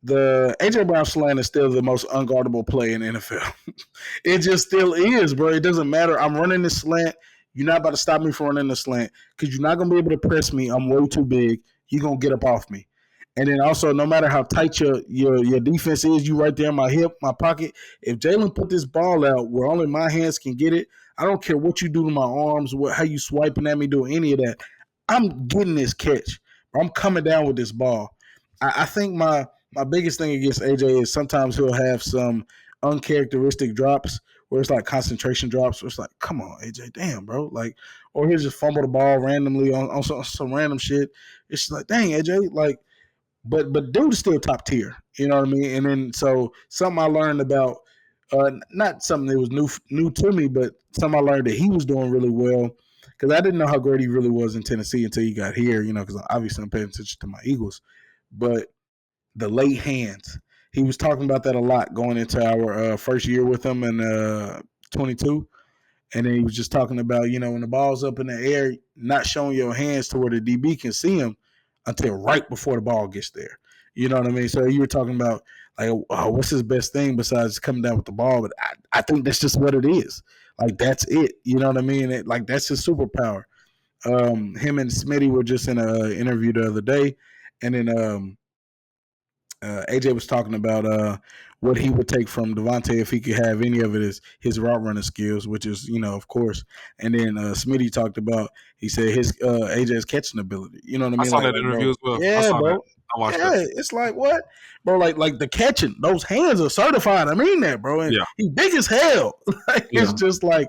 the AJ Brown slant is still the most unguardable play in the NFL. It just still is, bro. It doesn't matter. I'm running the slant. You're not about to stop me from running the slant because you're not gonna be able to press me. I'm way too big. You're gonna get up off me. And then also, no matter how tight your defense is, you right there in my hip, my pocket. If Jalen put this ball out where only my hands can get it, I don't care what you do to my arms, how you swiping at me, doing any of that. I'm getting this catch. I'm coming down with this ball. I think my biggest thing against AJ is sometimes he'll have some uncharacteristic drops where it's like concentration drops. Where it's like, come on, AJ, damn, bro. Like, or he'll just fumble the ball randomly on some random shit. It's like, dang, AJ, like, but dude is still top tier. You know what I mean? And then so something I learned about, not something that was new to me, but something I learned that he was doing really well because I didn't know how great he really was in Tennessee until he got here. You know, because obviously I'm paying attention to my Eagles, but the late hands. He was talking about that a lot going into our first year with him in 22. And then he was just talking about, when the ball's up in the air, not showing your hands to where the DB can see him until right before the ball gets there. You know what I mean? So you were talking about, like, what's his best thing besides coming down with the ball? But I think that's just what it is. Like, that's it. You know what I mean? That's his superpower. Him and Smitty were just in an interview the other day. And then AJ was talking about what he would take from Devontae if he could have any of it, his route running skills, which is, of course. And then Smitty talked about, he said his AJ's catching ability. You know what I I mean? saw that interview bro, as well. I yeah, saw that. bro. I watched Yeah, that. it's like, what? Bro, like the catching, those hands are certified. I mean that, bro. And Yeah. he's big as hell. It's Yeah. just like,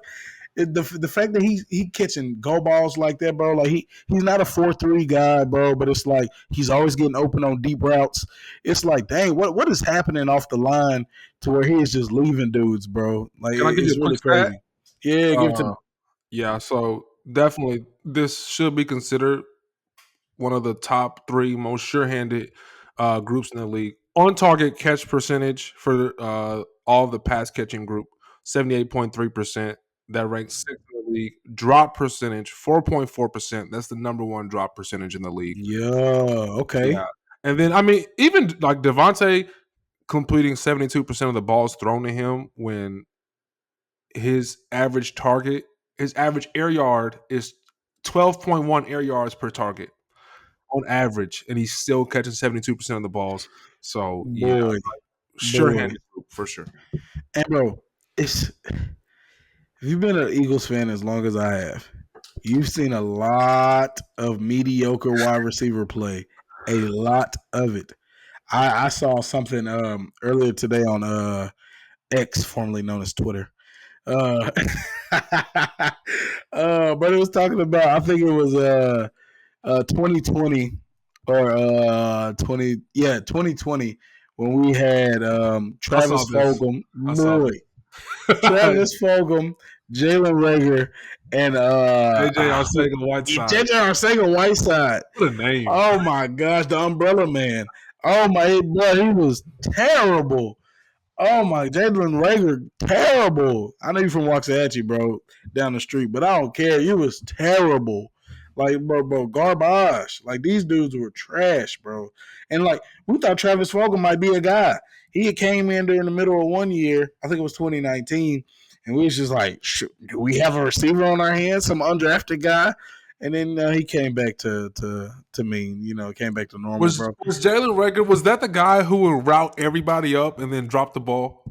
the fact that he catching go balls like that, bro. Like he's not a 4-3 guy, bro. But it's like he's always getting open on deep routes. It's like, dang, what is happening off the line to where he is just leaving dudes, bro? Like Can I give you it's a quick really stat? crazy. Yeah, give it to me. Yeah, so definitely this should be considered one of the top 3 most sure-handed groups in the league. On target catch percentage for all the pass catching group, 78.3%. That ranks 6th in the league. Drop percentage, 4.4%. That's the number 1 drop percentage in the league. Yeah. Yeah. Okay. And then, I mean, even like Devontae completing 72% of the balls thrown to him when his average air yard is 12.1 air yards per target on average, and he's still catching 72% of the balls. So yeah, Boy, boy. sure-handed group for sure. And bro, if you've been an Eagles fan as long as I have, you've seen a lot of mediocre wide receiver play. A lot of it. I saw something earlier today on X, formerly known as Twitter. But it was talking about, I think it was 2020 or 2020 when we had I saw Travis this. Fulgham, I saw boy, this. Travis Fulgham, Jalen Rager, and AJ Arcega-Whiteside. JJ Arcega-Whiteside. What a name. Oh my gosh, the Umbrella Man. Oh my, bro, he was terrible. Oh my, Jalen Rager, terrible. I know you from Waxahachie, bro, down the street, but I don't care. You was terrible. Like, bro, garbage. Like, these dudes were trash, bro. And like, we thought Travis Fulgham might be a guy. He came in during the middle of one year, I think it was 2019, and we was just like, do we have a receiver on our hands, some undrafted guy? And then he came back to mean, came back to normal, Was bro. Jalen Rager, was that the guy who would route everybody up and then drop the ball?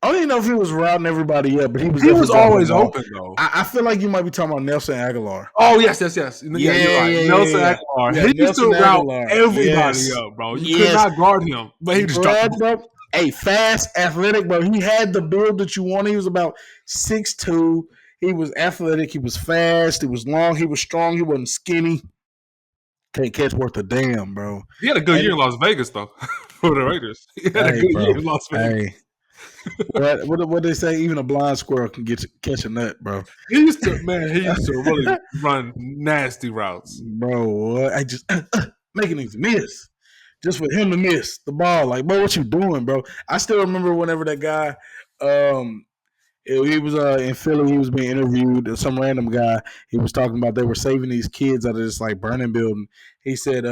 I don't even know if he was routing everybody up, but he was He was definitely dropping the always ball. open though. I feel like you might be talking about Nelson Aguilar. Oh yes. Yeah, you're right. Nelson Aguilar. Yeah, He used to Nelson route Aguilar. everybody Yes. up, bro. You could Yes. not guard him, but he just dropped the ball. Bro. Hey, fast, athletic, bro. He had the build that you wanted. He was about 6'2". He was athletic. He was fast. He was long. He was strong. He wasn't skinny. Can't catch worth a damn, bro. He had a good year in Las Vegas, though, for the Raiders. He had a good year in Las Vegas. Hey. What they say? Even a blind squirrel can catch a nut, bro. He used to really run nasty routes, bro. I just making things miss, just for him to miss the ball. Like, bro, what you doing, bro? I still remember whenever that guy, he was in Philly. He was being interviewed. Some random guy. He was talking about they were saving these kids out of this like burning building. He said,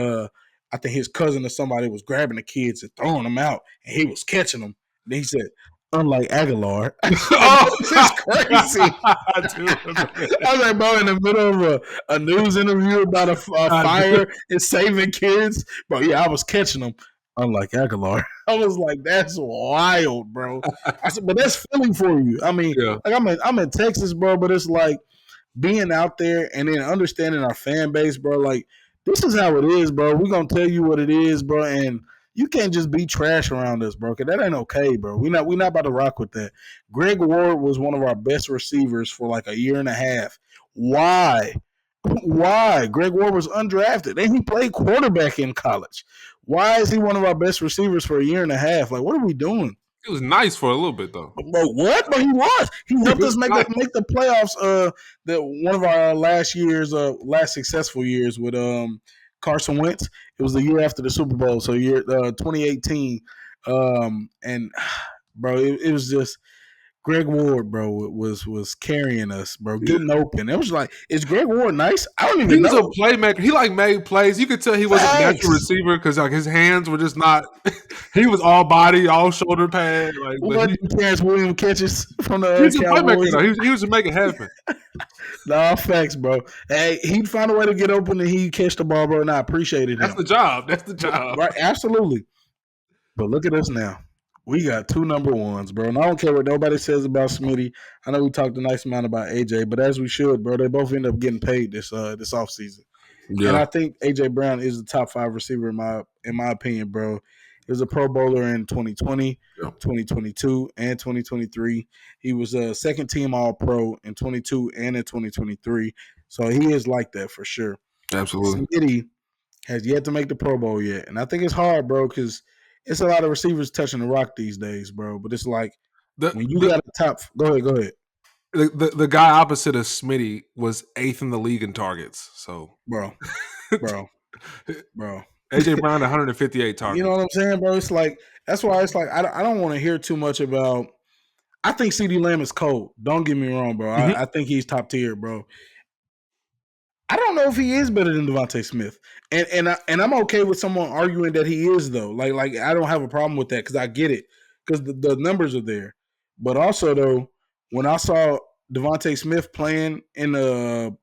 I think his cousin or somebody was grabbing the kids and throwing them out, and he was catching them. And he said, unlike Aguilar. I was like, bro, Oh, this is crazy. I do remember that. I was like, bro, in the middle of a news interview about a I do. fire and saving kids, bro. Yeah, I was catching them, unlike Aguilar. I was like, that's wild, bro. I said, but that's Philly for you. I mean, Yeah. like I'm in Texas, bro, but it's like being out there and then understanding our fan base, bro. Like this is how it is, bro. We're gonna tell you what it is, bro, and you can't just be trash around us, bro. Cause that ain't okay, bro. We not about to rock with that. Greg Ward was one of our best receivers for like a year and a half. Why? Why? Greg Ward was undrafted and he played quarterback in college. Why is he one of our best receivers for a year and a half? Like, what are we doing? It was nice for a little bit though. But what? But he was. He It helped us was make nice. the playoffs. The one of our last successful years with Carson Wentz. It was the year after the Super Bowl, so year 2018. And bro, it was just Greg Ward, bro, was carrying us, bro, Yeah. getting open. It was like, is Greg Ward nice? I don't He even was a know. playmaker. He like made plays. You could tell he wasn't a natural Facts. receiver because like his hands were just not. He was all body, all shoulder pad. Like, but What Terrence Williams catches from he the was a playmaker Cowboys? though. He was just making happen. Nah, facts, bro. Hey, he'd find a way to get open and he'd catch the ball, bro, and I appreciated That's him. the job. That's the job. Right, absolutely. But look at us now. We got two number ones, bro. And I don't care what nobody says about Smitty. I know we talked a nice amount about AJ, but as we should, bro, they both end up getting paid this offseason. And Yeah, I think AJ Brown is the top 5 receiver in my opinion, bro. He was a Pro Bowler in 2020, yeah, 2022, and 2023. He was a second team All Pro in 22 and in 2023. So he is like that for sure. absolutely. Smitty has yet to make the Pro Bowl yet. And I think it's hard, bro, because it's a lot of receivers touching the rock these days, bro. But it's like The when you the got a top go ahead. the guy opposite of Smitty was 8th in the league in targets. So Bro, bro, bro. AJ Brown 158 You know targets. what I'm saying, bro? It's like that's why it's like I don't want to hear too much about. I think CD Lamb is cold. Don't get me wrong, bro. Mhm. I think he's top tier, bro. I don't know if he is better than Devontae Smith, and I'm okay with someone arguing that he is though. Like I don't have a problem with that because I get it because the numbers are there. But also though, when I saw Devontae Smith playing in the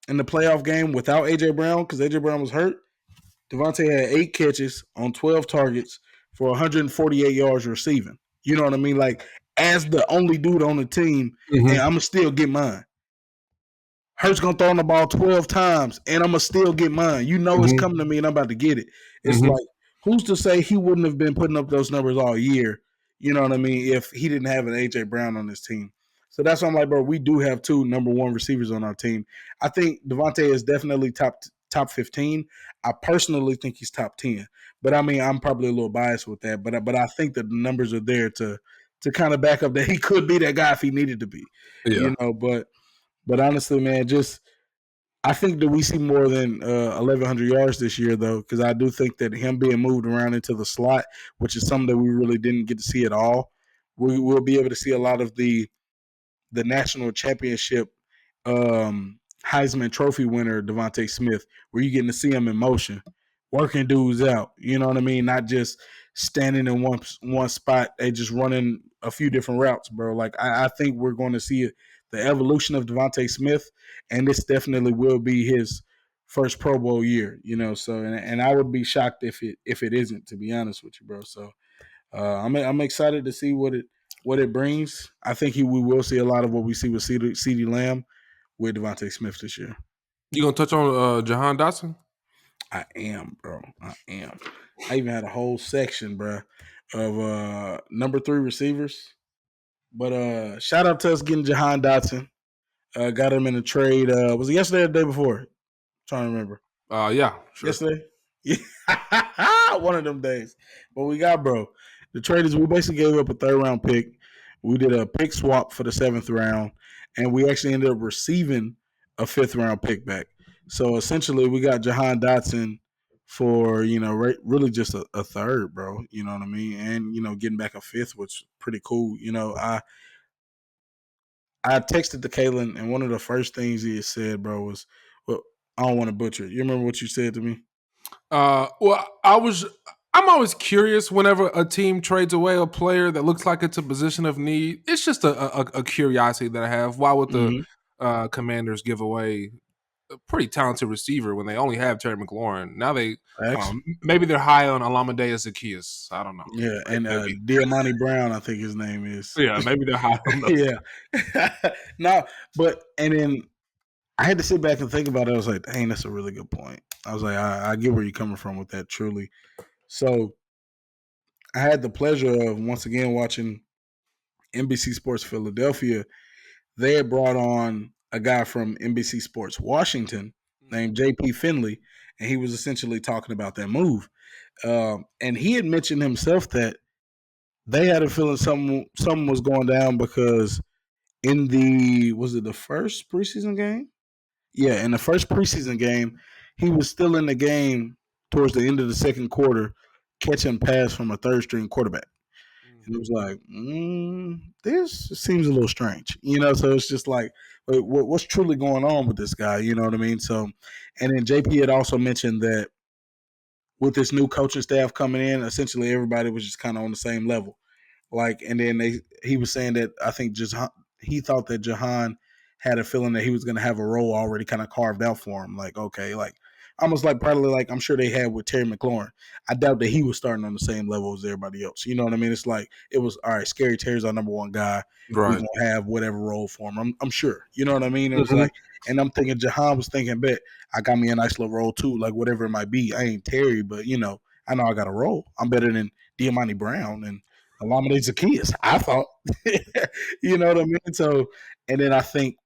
playoff game without AJ Brown because AJ Brown was hurt, Devontae had 8 catches on 12 targets for 148 yards receiving. You know what I mean? Like as the only dude on the team, and Mhm. I'm gonna still get mine. Hurts gonna throw on the ball 12 times, and I'm gonna still get mine. You know it's Mhm. coming to me, and I'm about to get it. It's Mhm. like who's to say he wouldn't have been putting up those numbers all year? You know what I mean? If he didn't have an AJ Brown on his team, so that's why I'm like, bro, we do have 2 number 1 receivers on our team. I think Devontae is definitely top 15. I personally think he's top 10, but I mean, I'm probably a little biased with that. But I think that the numbers are there to kind of back up that he could be that guy if he needed to be. Yeah. You know, but honestly, man, just I think that we see more than 1,100 yards this year, though, because I do think that him being moved around into the slot, which is something that we really didn't get to see at all, we will be able to see a lot of the national championship Heisman Trophy winner Devontae Smith, where you're getting to see him in motion, working dudes out. You know what I mean? Not just standing in one spot. They just running a few different routes, bro. Like I think we're going to see the evolution of Devontae Smith, and this definitely will be his first Pro Bowl year. You know, so and I would be shocked if it isn't, to be honest with you, bro. So I'm excited to see what it brings. I think we will see a lot of what we see with CeeDee Lamb with Devontae Smith this year. You gonna touch on Jahan Dotson? I am, bro. I am. I even had a whole section, bro, of number 3 receivers. But shout out to us getting Jahan Dotson. Got him in a trade. Was it yesterday or the day before? I'm trying to remember. Yeah, sure. Yesterday? Yeah. One of them days. But we got, bro. The trade is we basically gave up a 3rd round pick. We did a pick swap for the 7th round, and we actually ended up receiving a 5th round pick back. So essentially, we got Jahan Dotson for, really just a third, bro. You know what I mean? And, getting back a 5th, which pretty cool. I texted to Kalen, and one of the first things he had said, bro, was, well, I don't want to butcher it. You remember what you said to me? Well, I'm always curious whenever a team trades away a player that looks like it's a position of need. It's just a curiosity that I have. Why would the Mm-hmm. Commanders give away a pretty talented receiver when they only have Terry McLaurin? Now Facts. maybe they're high on Alameda Zacchaeus. I don't know. Yeah, and Maybe. Diamante Brown, I think his name is. Yeah, maybe they're high on those. Yeah. No, but and then I had to sit back and think about it. I was like, dang, that's a really good point. I was like, I get where you're coming from with that, truly. So I had the pleasure of once again watching NBC Sports Philadelphia. They had brought on a guy from NBC Sports Washington named JP Finley, and he was essentially talking about that move. And he had mentioned himself that they had a feeling something was going down because in the first preseason game? Yeah, in the first preseason game, he was still in the game towards the end of the second quarter, catching pass from a third string quarterback. And it was like, this seems a little strange, So it's just like, what's truly going on with this guy? You know what I mean? So, and then JP had also mentioned that with this new coaching staff coming in, essentially everybody was just kind of on the same level. Like, and then he was saying that I think he thought that Jahan had a feeling that he was going to have a role already kind of carved out for him. Like, okay, like almost like probably like I'm sure they had with Terry McLaurin. I doubt that he was starting on the same level as everybody else. You know what I mean? It's like it was all right. Scary Terry's our number one guy. We're Right. gonna have whatever role for him. I'm sure. You know what I mean? It was Mhm. like, and I'm thinking Jahan was thinking, bet I got me a nice little role too. Like whatever it might be. I ain't Terry, but I know I got a role. I'm better than Diamante Brown and Alameda Zacchaeus. I thought, you know what I mean. So, and then I think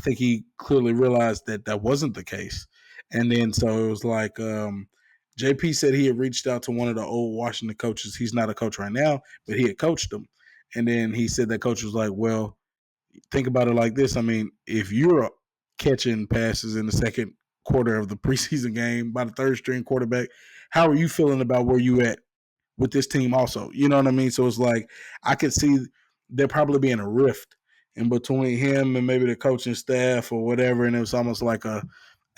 he clearly realized that that wasn't the case, and then so it was like JP said he had reached out to one of the old Washington coaches. He's not a coach right now, but he had coached them, and then he said that coach was like, "Well, think about it like this. I mean, if you're catching passes in the second quarter of the preseason game by the third string quarterback, how are you feeling about where you at with this team also? You know what I mean? So it's like I could see there probably being a rift in between him and maybe the coaching staff or whatever. And it was almost like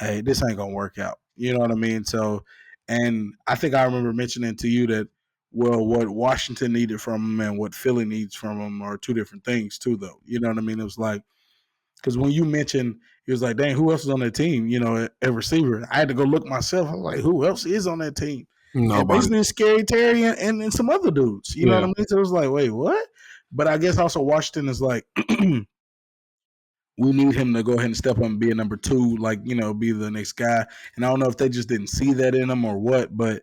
hey, this ain't gonna work out. You know what I mean? So, and I think I remember mentioning to you that, well, what Washington needed from him and what Philly needs from him are two different things too, though. You know what I mean? It was like, because when you mentioned, he was like, dang, who else is on that team? A receiver. I had to go look myself. I was like, who else is on that team? And Nobody. basically, Scary Terry and some other dudes. You know what I Yeah. mean? So it was like, wait, what? But I guess also Washington is like, we need him to go ahead and step up and be a number two, like, be the next guy. And I don't know if they just didn't see that in him or what, but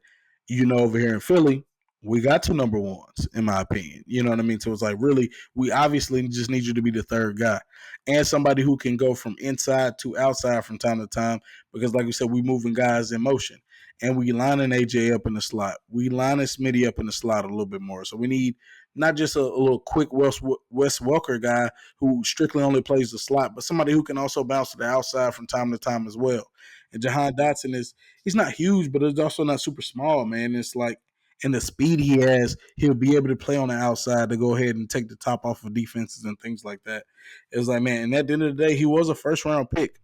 over here in Philly, we got two number ones, in my opinion. You know what I mean? So it's like, really, we obviously just need you to be the third guy and somebody who can go from inside to outside from time to time. Because, like we said, we moving guys in motion and we lining AJ up in the slot. We lining Smitty up in the slot a little bit more. So we need not just a little quick Wes Welker guy who strictly only plays the slot, but somebody who can also bounce to the outside from time to time as well. And Jahan Dotson he's not huge, but he's also not super small, man. It's like, and the speed he has, he'll be able to play on the outside to go ahead and take the top off of defenses and things like that. It was like, man, and at the end of the day, he was a first round pick.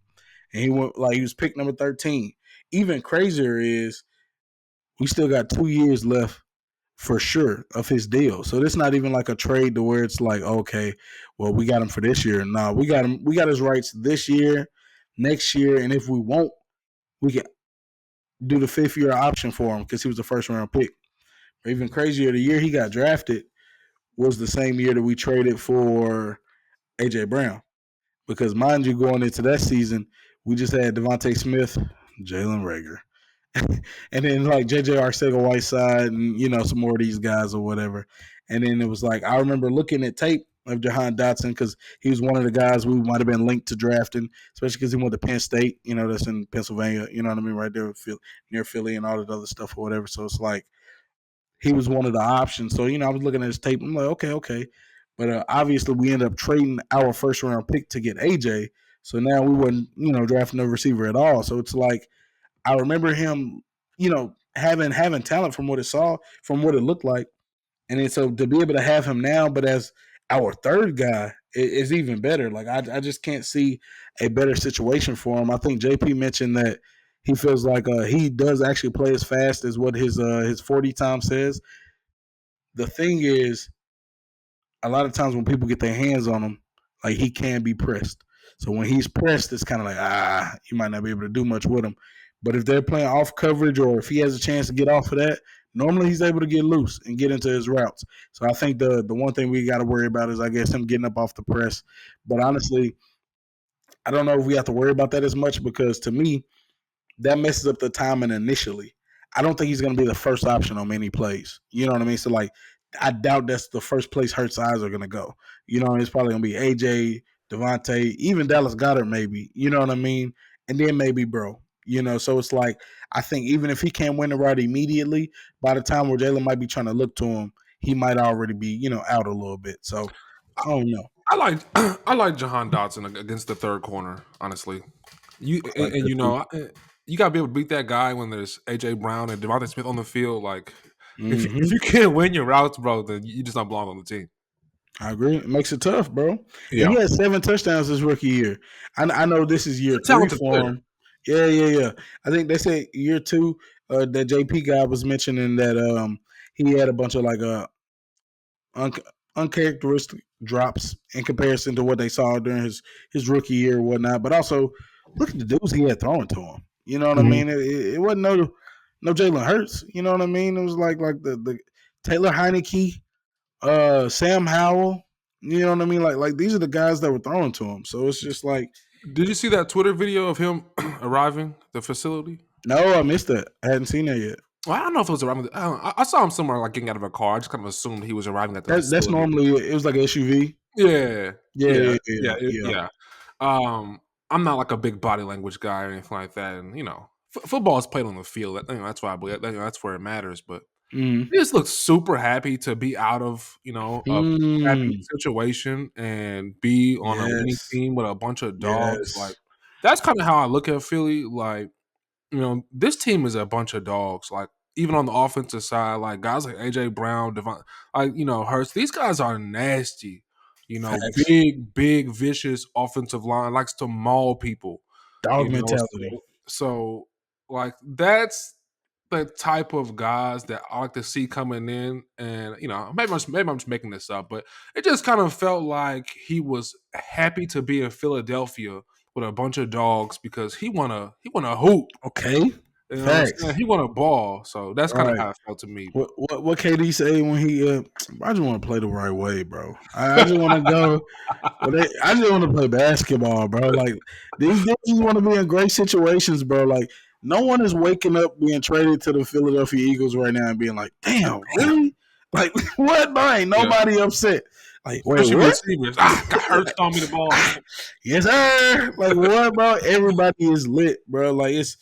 And he was pick number 13. Even crazier is we still got 2 years left for sure of his deal. So it's not even like a trade to where it's like, okay, well, we got him for this year. No, we got him. We got his rights this year, next year, and if we won't, we can do the 5th year option for him because he was the first round pick. Or even crazier, the year he got drafted was the same year that we traded for AJ Brown. Because mind you, going into that season, we just had Devontae Smith, Jalen Rager, and then like JJ Arcega Whiteside and some more of these guys or whatever. And then it was like I remember looking at tape of Jahan Dotson because he was one of the guys we might have been linked to drafting, especially because he went to Penn State, that's in Pennsylvania, you know what I mean, right there near Philly and all that other stuff or whatever. So it's like he was one of the options. So I was looking at his tape. I'm like, okay. But obviously we ended up trading our first round pick to get AJ. So now we wouldn't, drafting a receiver at all. So it's like I remember him, having talent from what it looked like, and then so to be able to have him now, but as our third guy is even better. Like I just can't see a better situation for him. I think JP mentioned that He feels like he does actually play as fast as what his 40 time says. The thing is, a lot of times when people get their hands on him, like he can be pressed. So when he's pressed, it's kind of like you might not be able to do much with him. But if they're playing off coverage or if he has a chance to get off of that, normally he's able to get loose and get into his routes. So I think the one thing we got to worry about is I guess him getting up off the press. But honestly, I don't know if we have to worry about that as much because to me, that messes up the timing initially. I don't think he's going to be the first option on many plays. You know what I mean? So, like, I doubt that's the first place Hurts' eyes are going to go. You know, it's probably going to be AJ, Devontae, even Dallas Goddard, maybe. You know what I mean? And then maybe Bro. You know, so it's like, I think even if he can't win the route immediately, by the time where Jalen might be trying to look to him, he might already be, out a little bit. So, I don't know. I like I like Jahan Dotson against the third corner. Honestly, you I like and that you too. know you gotta be able to beat that guy when there's AJ Brown and Devontae Smith on the field. Like if Mm-hmm. you can't win your routes, bro, then you just not belong on the team. I agree. It makes it tough, bro. And Yeah, he had 7 touchdowns this rookie year. I know this is year he's a 3 talented for player. him. Yeah. I think they said year 2. That JP guy was mentioning that he had a bunch of like un- uncharacteristic drops in comparison to what they saw during his rookie year or whatnot. But also, look at the dudes he had throwing to him. You know what I Mhm. mean? It wasn't no Jalen Hurts. You know what I mean? It was like the Taylor Heineke, Sam Howell. You know what I mean? Like these are the guys that were throwing to him. So it's just like, Did you see that Twitter video of him arriving at the facility? no, I missed that. I hadn't seen that yet. Well, I don't know if it was arriving. I saw him somewhere like getting out of a car. I just kind of assumed he was arriving at the That's facility. normally it was like an SUV. Yeah, Yeah, yeah, yeah, yeah, yeah. yeah. I'm not like a big body language guy or anything like that, and football is played on the field. That's why I believe that's where it matters. But Mm. he just looks super happy to be out of a crappy Mm. situation and be on a winning Yes, team with a bunch of dogs. Like yes. that's kind of how I look at Philly. Like this team is a bunch of dogs. Like even on the offensive side, like guys like AJ Brown, Devon, Hurts. These guys are nasty. Facts. Big, vicious offensive line likes to maul people. Dog You know, mentality. so like that's the type of guys that I like to see coming in, and maybe I'm just making this up, but it just kind of felt like he was happy to be in Philadelphia with a bunch of dogs because he wanna hoop. Okay. You know what I'm saying? Facts. He wanna ball, so that's kind of Right. how it felt to me. What KD say when he I just want to play the right way, bro. I just want to go. I just want to play basketball, bro. Like these dudes just want to be in great situations, bro. Like no one is waking up being traded to the Philadelphia Eagles right now and being like, "Damn, really? Like what? Bro, ain't Yeah, nobody upset. Like wait, especially what? receivers. Got hurt, throwing me the ball. Yes, sir. Like what, bro? Everybody is lit, bro. Like this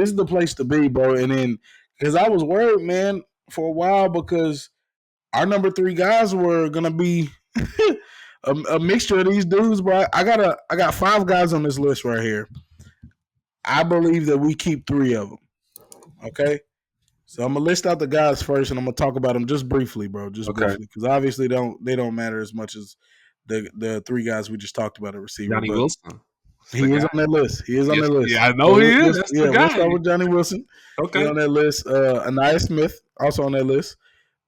is the place to be, bro. And then because I was worried, man, for a while because our number 3 guys were gonna be a mixture of these dudes, bro. I got 5 guys on this list right here. I believe that we keep 3 of them. Okay, so I'm gonna list out the guys first, and I'm gonna talk about them just briefly, bro, just Okay, briefly, because obviously they don't matter as much as the 3 guys we just talked about at receiver, Johnny but Wilson. That's the he is guy. on that list. He is on Yes, that list. yeah, I know he is. That's the We'll guy. start with Johnny Wilson. He Okay. on that list. Anaya Smith also on that list.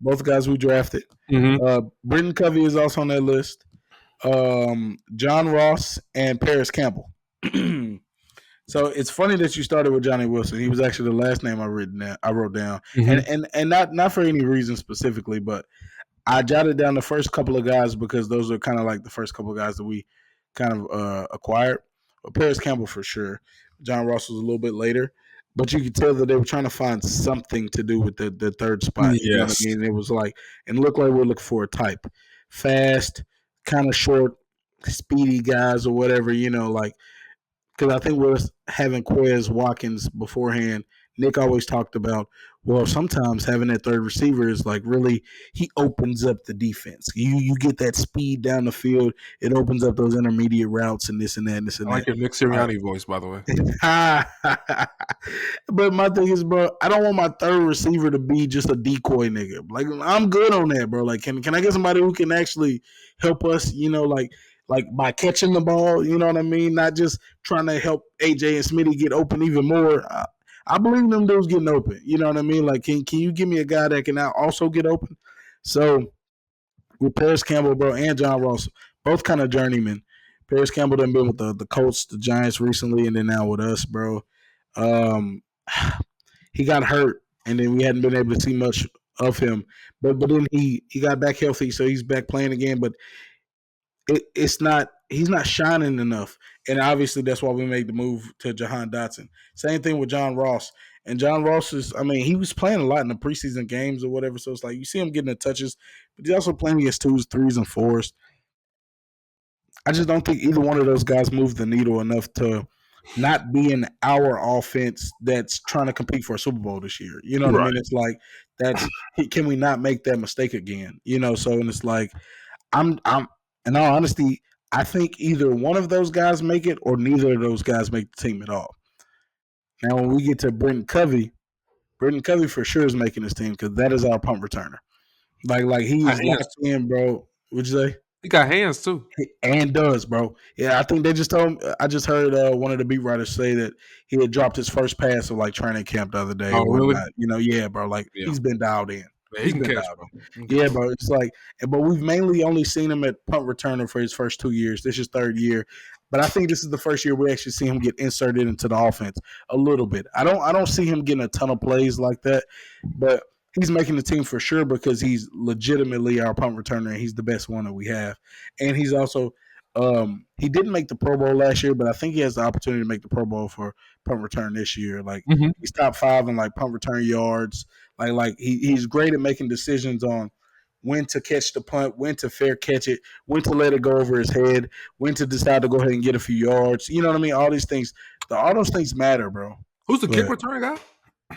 Both guys we drafted. Mm-hmm. Britton Covey is also on that list. John Ross and Paris Campbell. So it's funny that you started with Johnny Wilson. He was actually the last name I wrote down, and Mm-hmm. and not for any reason specifically, but I jotted down the first couple of guys because those are kind of like the first couple of guys that we kind of acquired. But Paris Campbell for sure. John Ross was a little bit later, but you could tell that they were trying to find something to do with the third spot. You know what I Yes. mean? It was like, and it looked like we're looking for a type, fast, kind of short, speedy guys or whatever. Like because I think we're having Quez Watkins beforehand. Nick always talked about, well, sometimes having that third receiver is like really he opens up the defense. You get that speed down the field. It opens up those intermediate routes and this and that and this I and like that. your Nick All Sirianni voice, by the way. right. But my thing is, bro, I don't want my third receiver to be just a decoy nigga. Like I'm good on that, bro. Like can I get somebody who can actually help us? Like like by catching the ball. You know what I mean? Not just trying to help AJ and Smitty get open even more. I believe them dudes getting open. You know what I mean? Like, can you give me a guy that can now also get open? So with Paris Campbell, bro, and John Ross, both kind of journeymen. Paris Campbell done been with the Colts, the Giants recently, and then now with us, bro. Um, he got hurt, and then we hadn't been able to see much of him. But then he got back healthy, so he's back playing again. But it's not he's not shining enough, and obviously that's why we made the move to Jahan Dotson. Same thing with John Ross, and John Ross is he was playing a lot in the preseason games or whatever. So it's like you see him getting the touches, but he's also playing against twos, threes, and fours. I just don't think either one of those guys moved the needle enough to not be in our offense that's trying to compete for a Super Bowl this year. You know what I Right. mean? It's like can we not make that mistake again? You know, so and it's like I'm in all honesty, I think either one of those guys make it or neither of those guys make the team at all. Now when we get to Brenton Covey for sure is making this team because that is our punt returner. Like he Got is hands locked too. in, bro. Would you say? He got hands too. And does, bro. Yeah, I think they just told him. I just heard one of the beat writers say that he had dropped his first pass of like training camp the other day Oh, or really? whatnot. You know, yeah, bro. Like Yeah. he's been dialed in. Man, he He's can been catch, dialed bro. in. Yeah, bro. It's like, but we've mainly only seen him at punt returner for his first 2 years. This is third year, but I think this is the first year we actually see him get inserted into the offense a little bit. I don't see him getting a ton of plays like that, but he's making the team for sure because he's legitimately our punt returner and he's the best one that we have, and he's also he didn't make the Pro Bowl last year, but I think he has the opportunity to make the Pro Bowl for punt return this year. Like Mm-hmm. he's top 5 in like punt return yards. Like he's great at making decisions on when to catch the punt, when to fair catch it, when to let it go over his head, when to decide to go ahead and get a few yards. You know what I mean? All these things, all those things matter, bro. Who's the kick But return guy?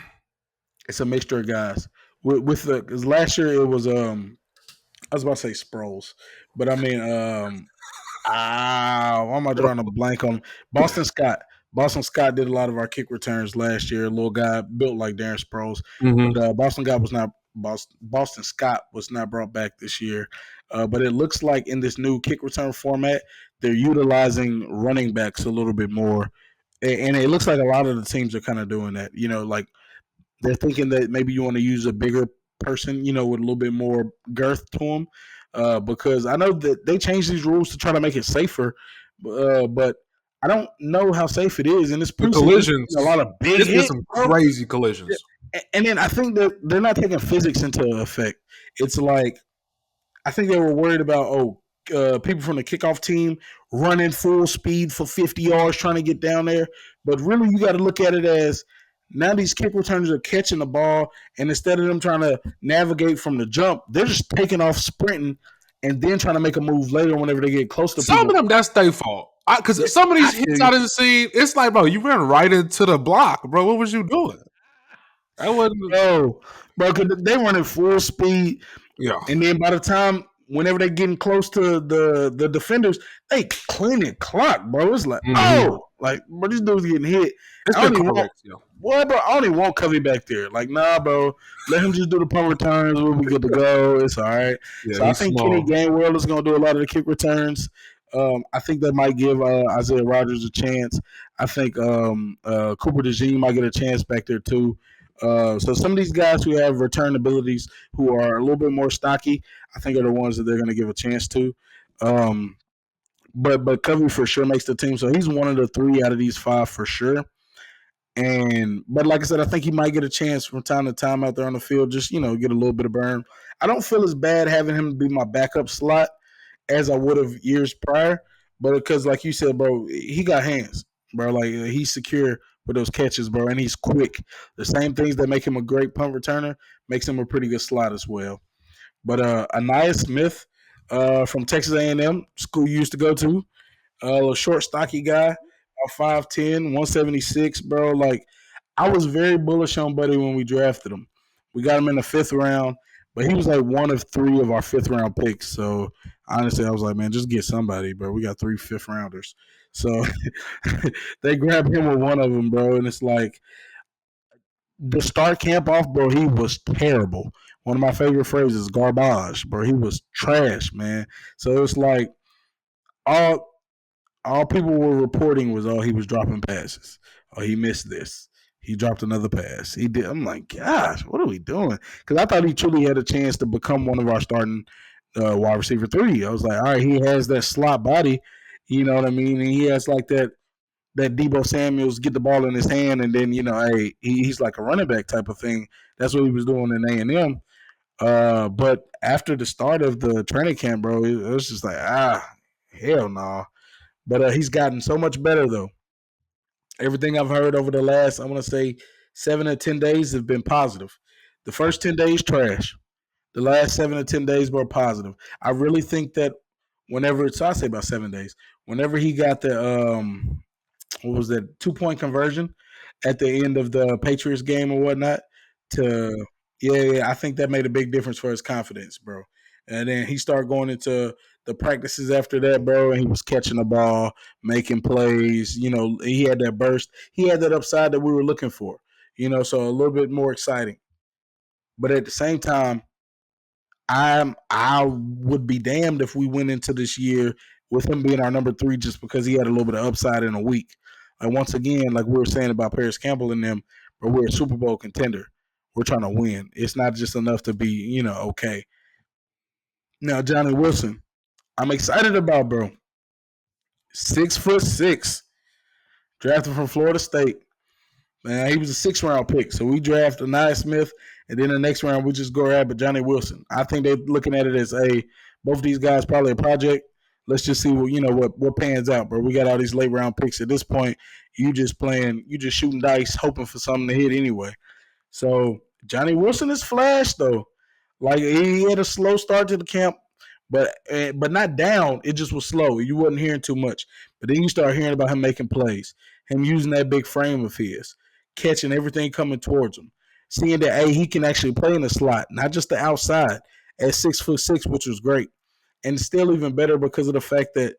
it's a mixture of guys. With the because last year it was I was about to say Sproles, but I mean why am I drawing a blank on Boston Scott? Boston Scott did a lot of our kick returns last year. A little guy built like Darren Sproles, Mm-hmm. but Boston Scott was not brought back this year. But it looks like in this new kick return format, they're utilizing running backs a little bit more, and it looks like a lot of the teams are kind of doing that. You know, like they're thinking that maybe you want to use a bigger person, you know, with a little bit more girth to them. Because I know that they changed these rules to try to make it safer, but I don't know how safe it is. In this The preseason, we've collisions. seen a lot of big It's been hits, some bro. crazy collisions. And then I think that they're not taking physics into effect. It's like I think they were worried about people from the kickoff team running full speed for 50 yards trying to get down there. But really, you got to look at it as now these kick returners are catching the ball, and instead of them trying to navigate from the jump, they're just taking off sprinting and then trying to make a move later whenever they get close to Some people. of them, that's their fault. Yeah, Because some of I these feel hits you. I didn't see, it's like, bro, you ran right into the block, bro. What was you doing? That wasn't. Oh, bro, because they running full speed. Yeah. And then by the time, whenever they getting close to the defenders, they clean it clock, bro. It's like, Mm-hmm. oh, like, bro, this dude's getting hit. It's I been don't even car want, wrecks, yo. what, bro? I don't even want Covey back there. Like, nah, bro. Let him just do the punt returns. We'll be good to go. It's all right. Yeah, So I he's think Kenny small. Gainwell is going to do a lot of the kick returns. I think that might give Isaiah Rodgers a chance. I think Cooper DeJean might get a chance back there too. So some of these guys who have return abilities, who are a little bit more stocky, I think are the ones that they're going to give a chance to. Um, but Covey for sure makes the team, so he's one of the 3 out of these 5 for sure. And but like I said, I think he might get a chance from time to time out there on the field, just get a little bit of burn. I don't feel as bad having him be my backup slot as I would have years prior, but because like you said, bro, he got hands, bro. Like he's secure with those catches, bro, and he's quick. The same things that make him a great punt returner makes him a pretty good slot as well. But Anaya Smith from Texas A&M school you used to go to, a short, stocky guy, about 5'10", 176, bro. Like, I was very bullish on Buddy when we drafted him. We got him in the 5th round, but he was like one of 3 of our 5th round picks. So, honestly, I was like, man, just get somebody, bro. We got 3 5th rounders. So, they grabbed him with one of them, bro. And it's like, the start camp off, bro, he was terrible. One of my favorite phrases, garbage, bro. He was trash, man. So, it's like, all people were reporting was, oh, he was dropping passes. Oh, he missed this. He dropped another pass. He did. I'm like, gosh, what are we doing? Because I thought he truly had a chance to become one of our starting wide receiver three. I was like, all right, he has that slot body. You know what I mean? And he has like that Debo Samuels get the ball in his hand, and then hey, he's like a running back type of thing. That's what he was doing in A&M. But after the start of the training camp, bro, it was just like hell no. Nah. But he's gotten so much better though. Everything I've heard over the last, I want to say, 7 to 10 days have been positive. The first 10 days trash. The last 7 to 10 days were positive. I really think that so I say about 7 days. Whenever he got the what was that 2 point conversion at the end of the Patriots game or whatnot, to I think that made a big difference for his confidence, bro. And then he started going into the practices after that, bro, and he was catching the ball, making plays. He had that burst. He had that upside that we were looking for. So a little bit more exciting. But at the same time, I would be damned if we went into this year with him being our number 3 just because he had a little bit of upside in a week. Like once again, like we were saying about Paris Campbell and them, but we're a Super Bowl contender. We're trying to win. It's not just enough to be, okay. Now Johnny Wilson, I'm excited about, bro. 6'6", drafted from Florida State. Man, he was a 6th-round pick. So we draft Anaya Smith, and then the next round we just go grab Johnny Wilson. I think they're looking at it as, both these guys probably a project. Let's just see what pans out, bro. We got all these late round picks. At this point, you just shooting dice, hoping for something to hit anyway. So Johnny Wilson is flash though. Like he had a slow start to the camp, but not down. It just was slow. You wasn't hearing too much. But then you start hearing about him making plays, him using that big frame of his, catching everything coming towards him, seeing that he can actually play in the slot, not just the outside at 6'6", which was great, and still even better because of the fact that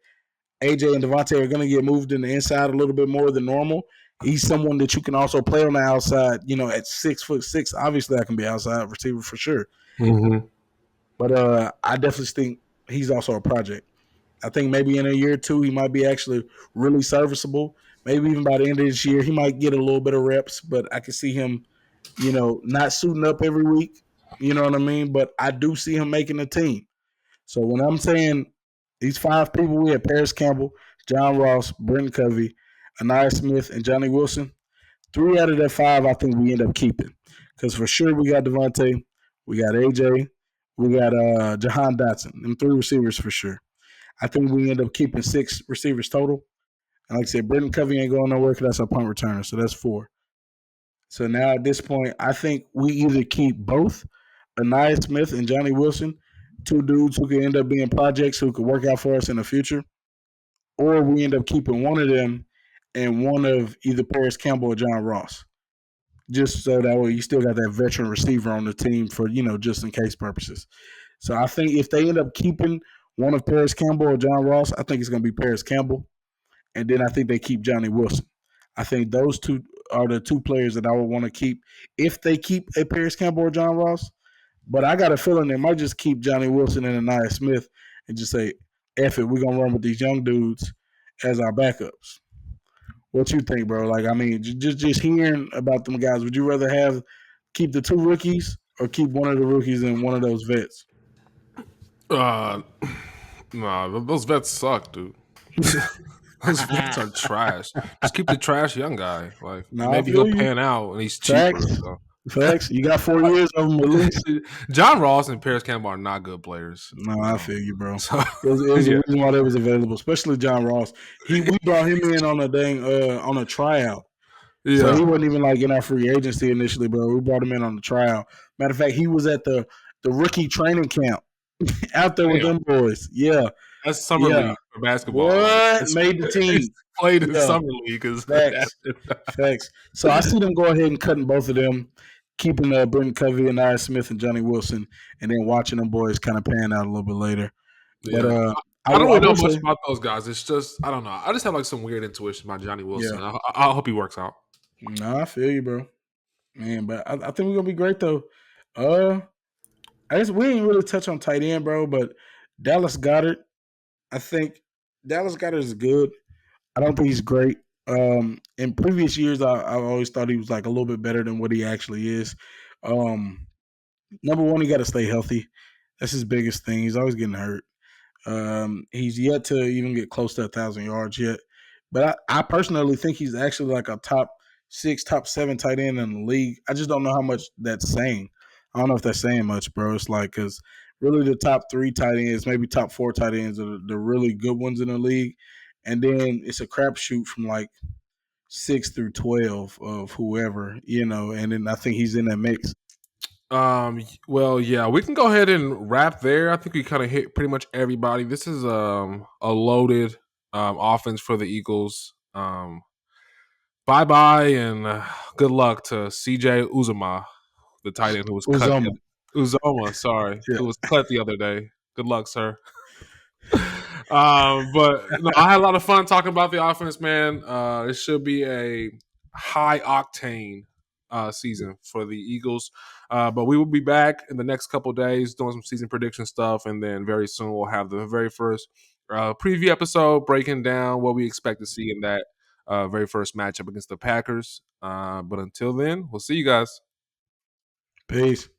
AJ and Devontae are going to get moved in the inside a little bit more than normal. He's someone that you can also play on the outside. At 6'6", obviously I can be outside receiver for sure. Mm-hmm. But I definitely think he's also a project. I think maybe in a year or two he might be actually really serviceable. Maybe even by the end of this year he might get a little bit of reps. But I can see him, not suiting up every week. You know what I mean? But I do see him making the team. So when I'm saying these 5 people, we have Paris Campbell, John Ross, Brenton Covey, Anaya Smith, and Johnny Wilson. 3 out of that 5, I think we end up keeping. Because for sure we got Devontae, we got AJ, we got Jahan Dotson. Them 3 receivers for sure. I think we end up keeping 6 receivers total. And like I said, Brenton Covey ain't going nowhere because that's our punt returner. So that's 4. So now at this point, I think we either keep both Anaya Smith and Johnny Wilson, 2 dudes who could end up being projects who could work out for us in the future, or we end up keeping one of them and one of either Paris Campbell or John Ross. Just so that way you still got that veteran receiver on the team for, just in case purposes. So I think if they end up keeping one of Paris Campbell or John Ross, I think it's going to be Paris Campbell. And then I think they keep Johnny Wilson. I think those 2 are the 2 players that I would want to keep if they keep a Paris Campbell or John Ross. But I got a feeling they might just keep Johnny Wilson and Anaya Smith and just say, F it, we're going to run with these young dudes as our backups. What you think, bro? Like, I mean, just hearing about them guys, would you rather keep the 2 rookies or keep one of the rookies and one of those vets? Nah, those vets suck, dude. Those vets are trash. Just keep the trash young guy. Like I maybe feel he'll you. pan out and he's cheaper. Facts. So. Facts. You got 4 years of them at least. John Ross and Paris Campbell are not good players. No, I feel you, bro. So, It was a reason why they was available, especially John Ross. We brought him in on a tryout. So he wasn't even like in our free agency initially, bro. We brought him in on the tryout. Matter of fact, he was at the rookie training camp out there with them boys. Yeah. That's summer league for basketball. What? Like, Made the team. Played in summer league. Facts. So I see them go ahead and cutting both of them, keeping Brenton Covey and Ira Smith and Johnny Wilson, and then watching them boys kind of pan out a little bit later. Yeah. But I don't really know much about those guys. It's just, I don't know. I just have like some weird intuition about Johnny Wilson. Yeah. I hope he works out. No, I feel you, bro. Man, but I think we're gonna be great though. I guess we didn't really touch on tight end, bro, but Dallas Goedert, I think Dallas Goddard is good. I don't think he's great. In previous years, I always thought he was like a little bit better than what he actually is. Um, Number one, he got to stay healthy. That's his biggest thing. He's always getting hurt. He's yet to even get close to 1,000 yards yet. But I personally think he's actually like a top six, top seven tight end in the league. I just don't know how much that's saying. I don't know if that's saying much, bro. It's like because really the top three tight ends, maybe top four tight ends, are the really good ones in the league, and then it's a crapshoot from like 6 through 12 of whoever, and then I think he's in that mix. Well, yeah, we can go ahead and wrap there. I think we kind of hit pretty much everybody. This is a loaded offense for the Eagles. Bye bye and good luck to CJ Uzama, the tight end who was cut. Uzoma. Uzoma, sorry, Yeah. who was cut the other day. Good luck, sir. But no, I had a lot of fun talking about the offense, man. It should be a high octane season for the Eagles. But we will be back in the next couple days doing some season prediction stuff, and then very soon we'll have the very first preview episode breaking down what we expect to see in that very first matchup against the Packers. But until then, we'll see you guys. Peace.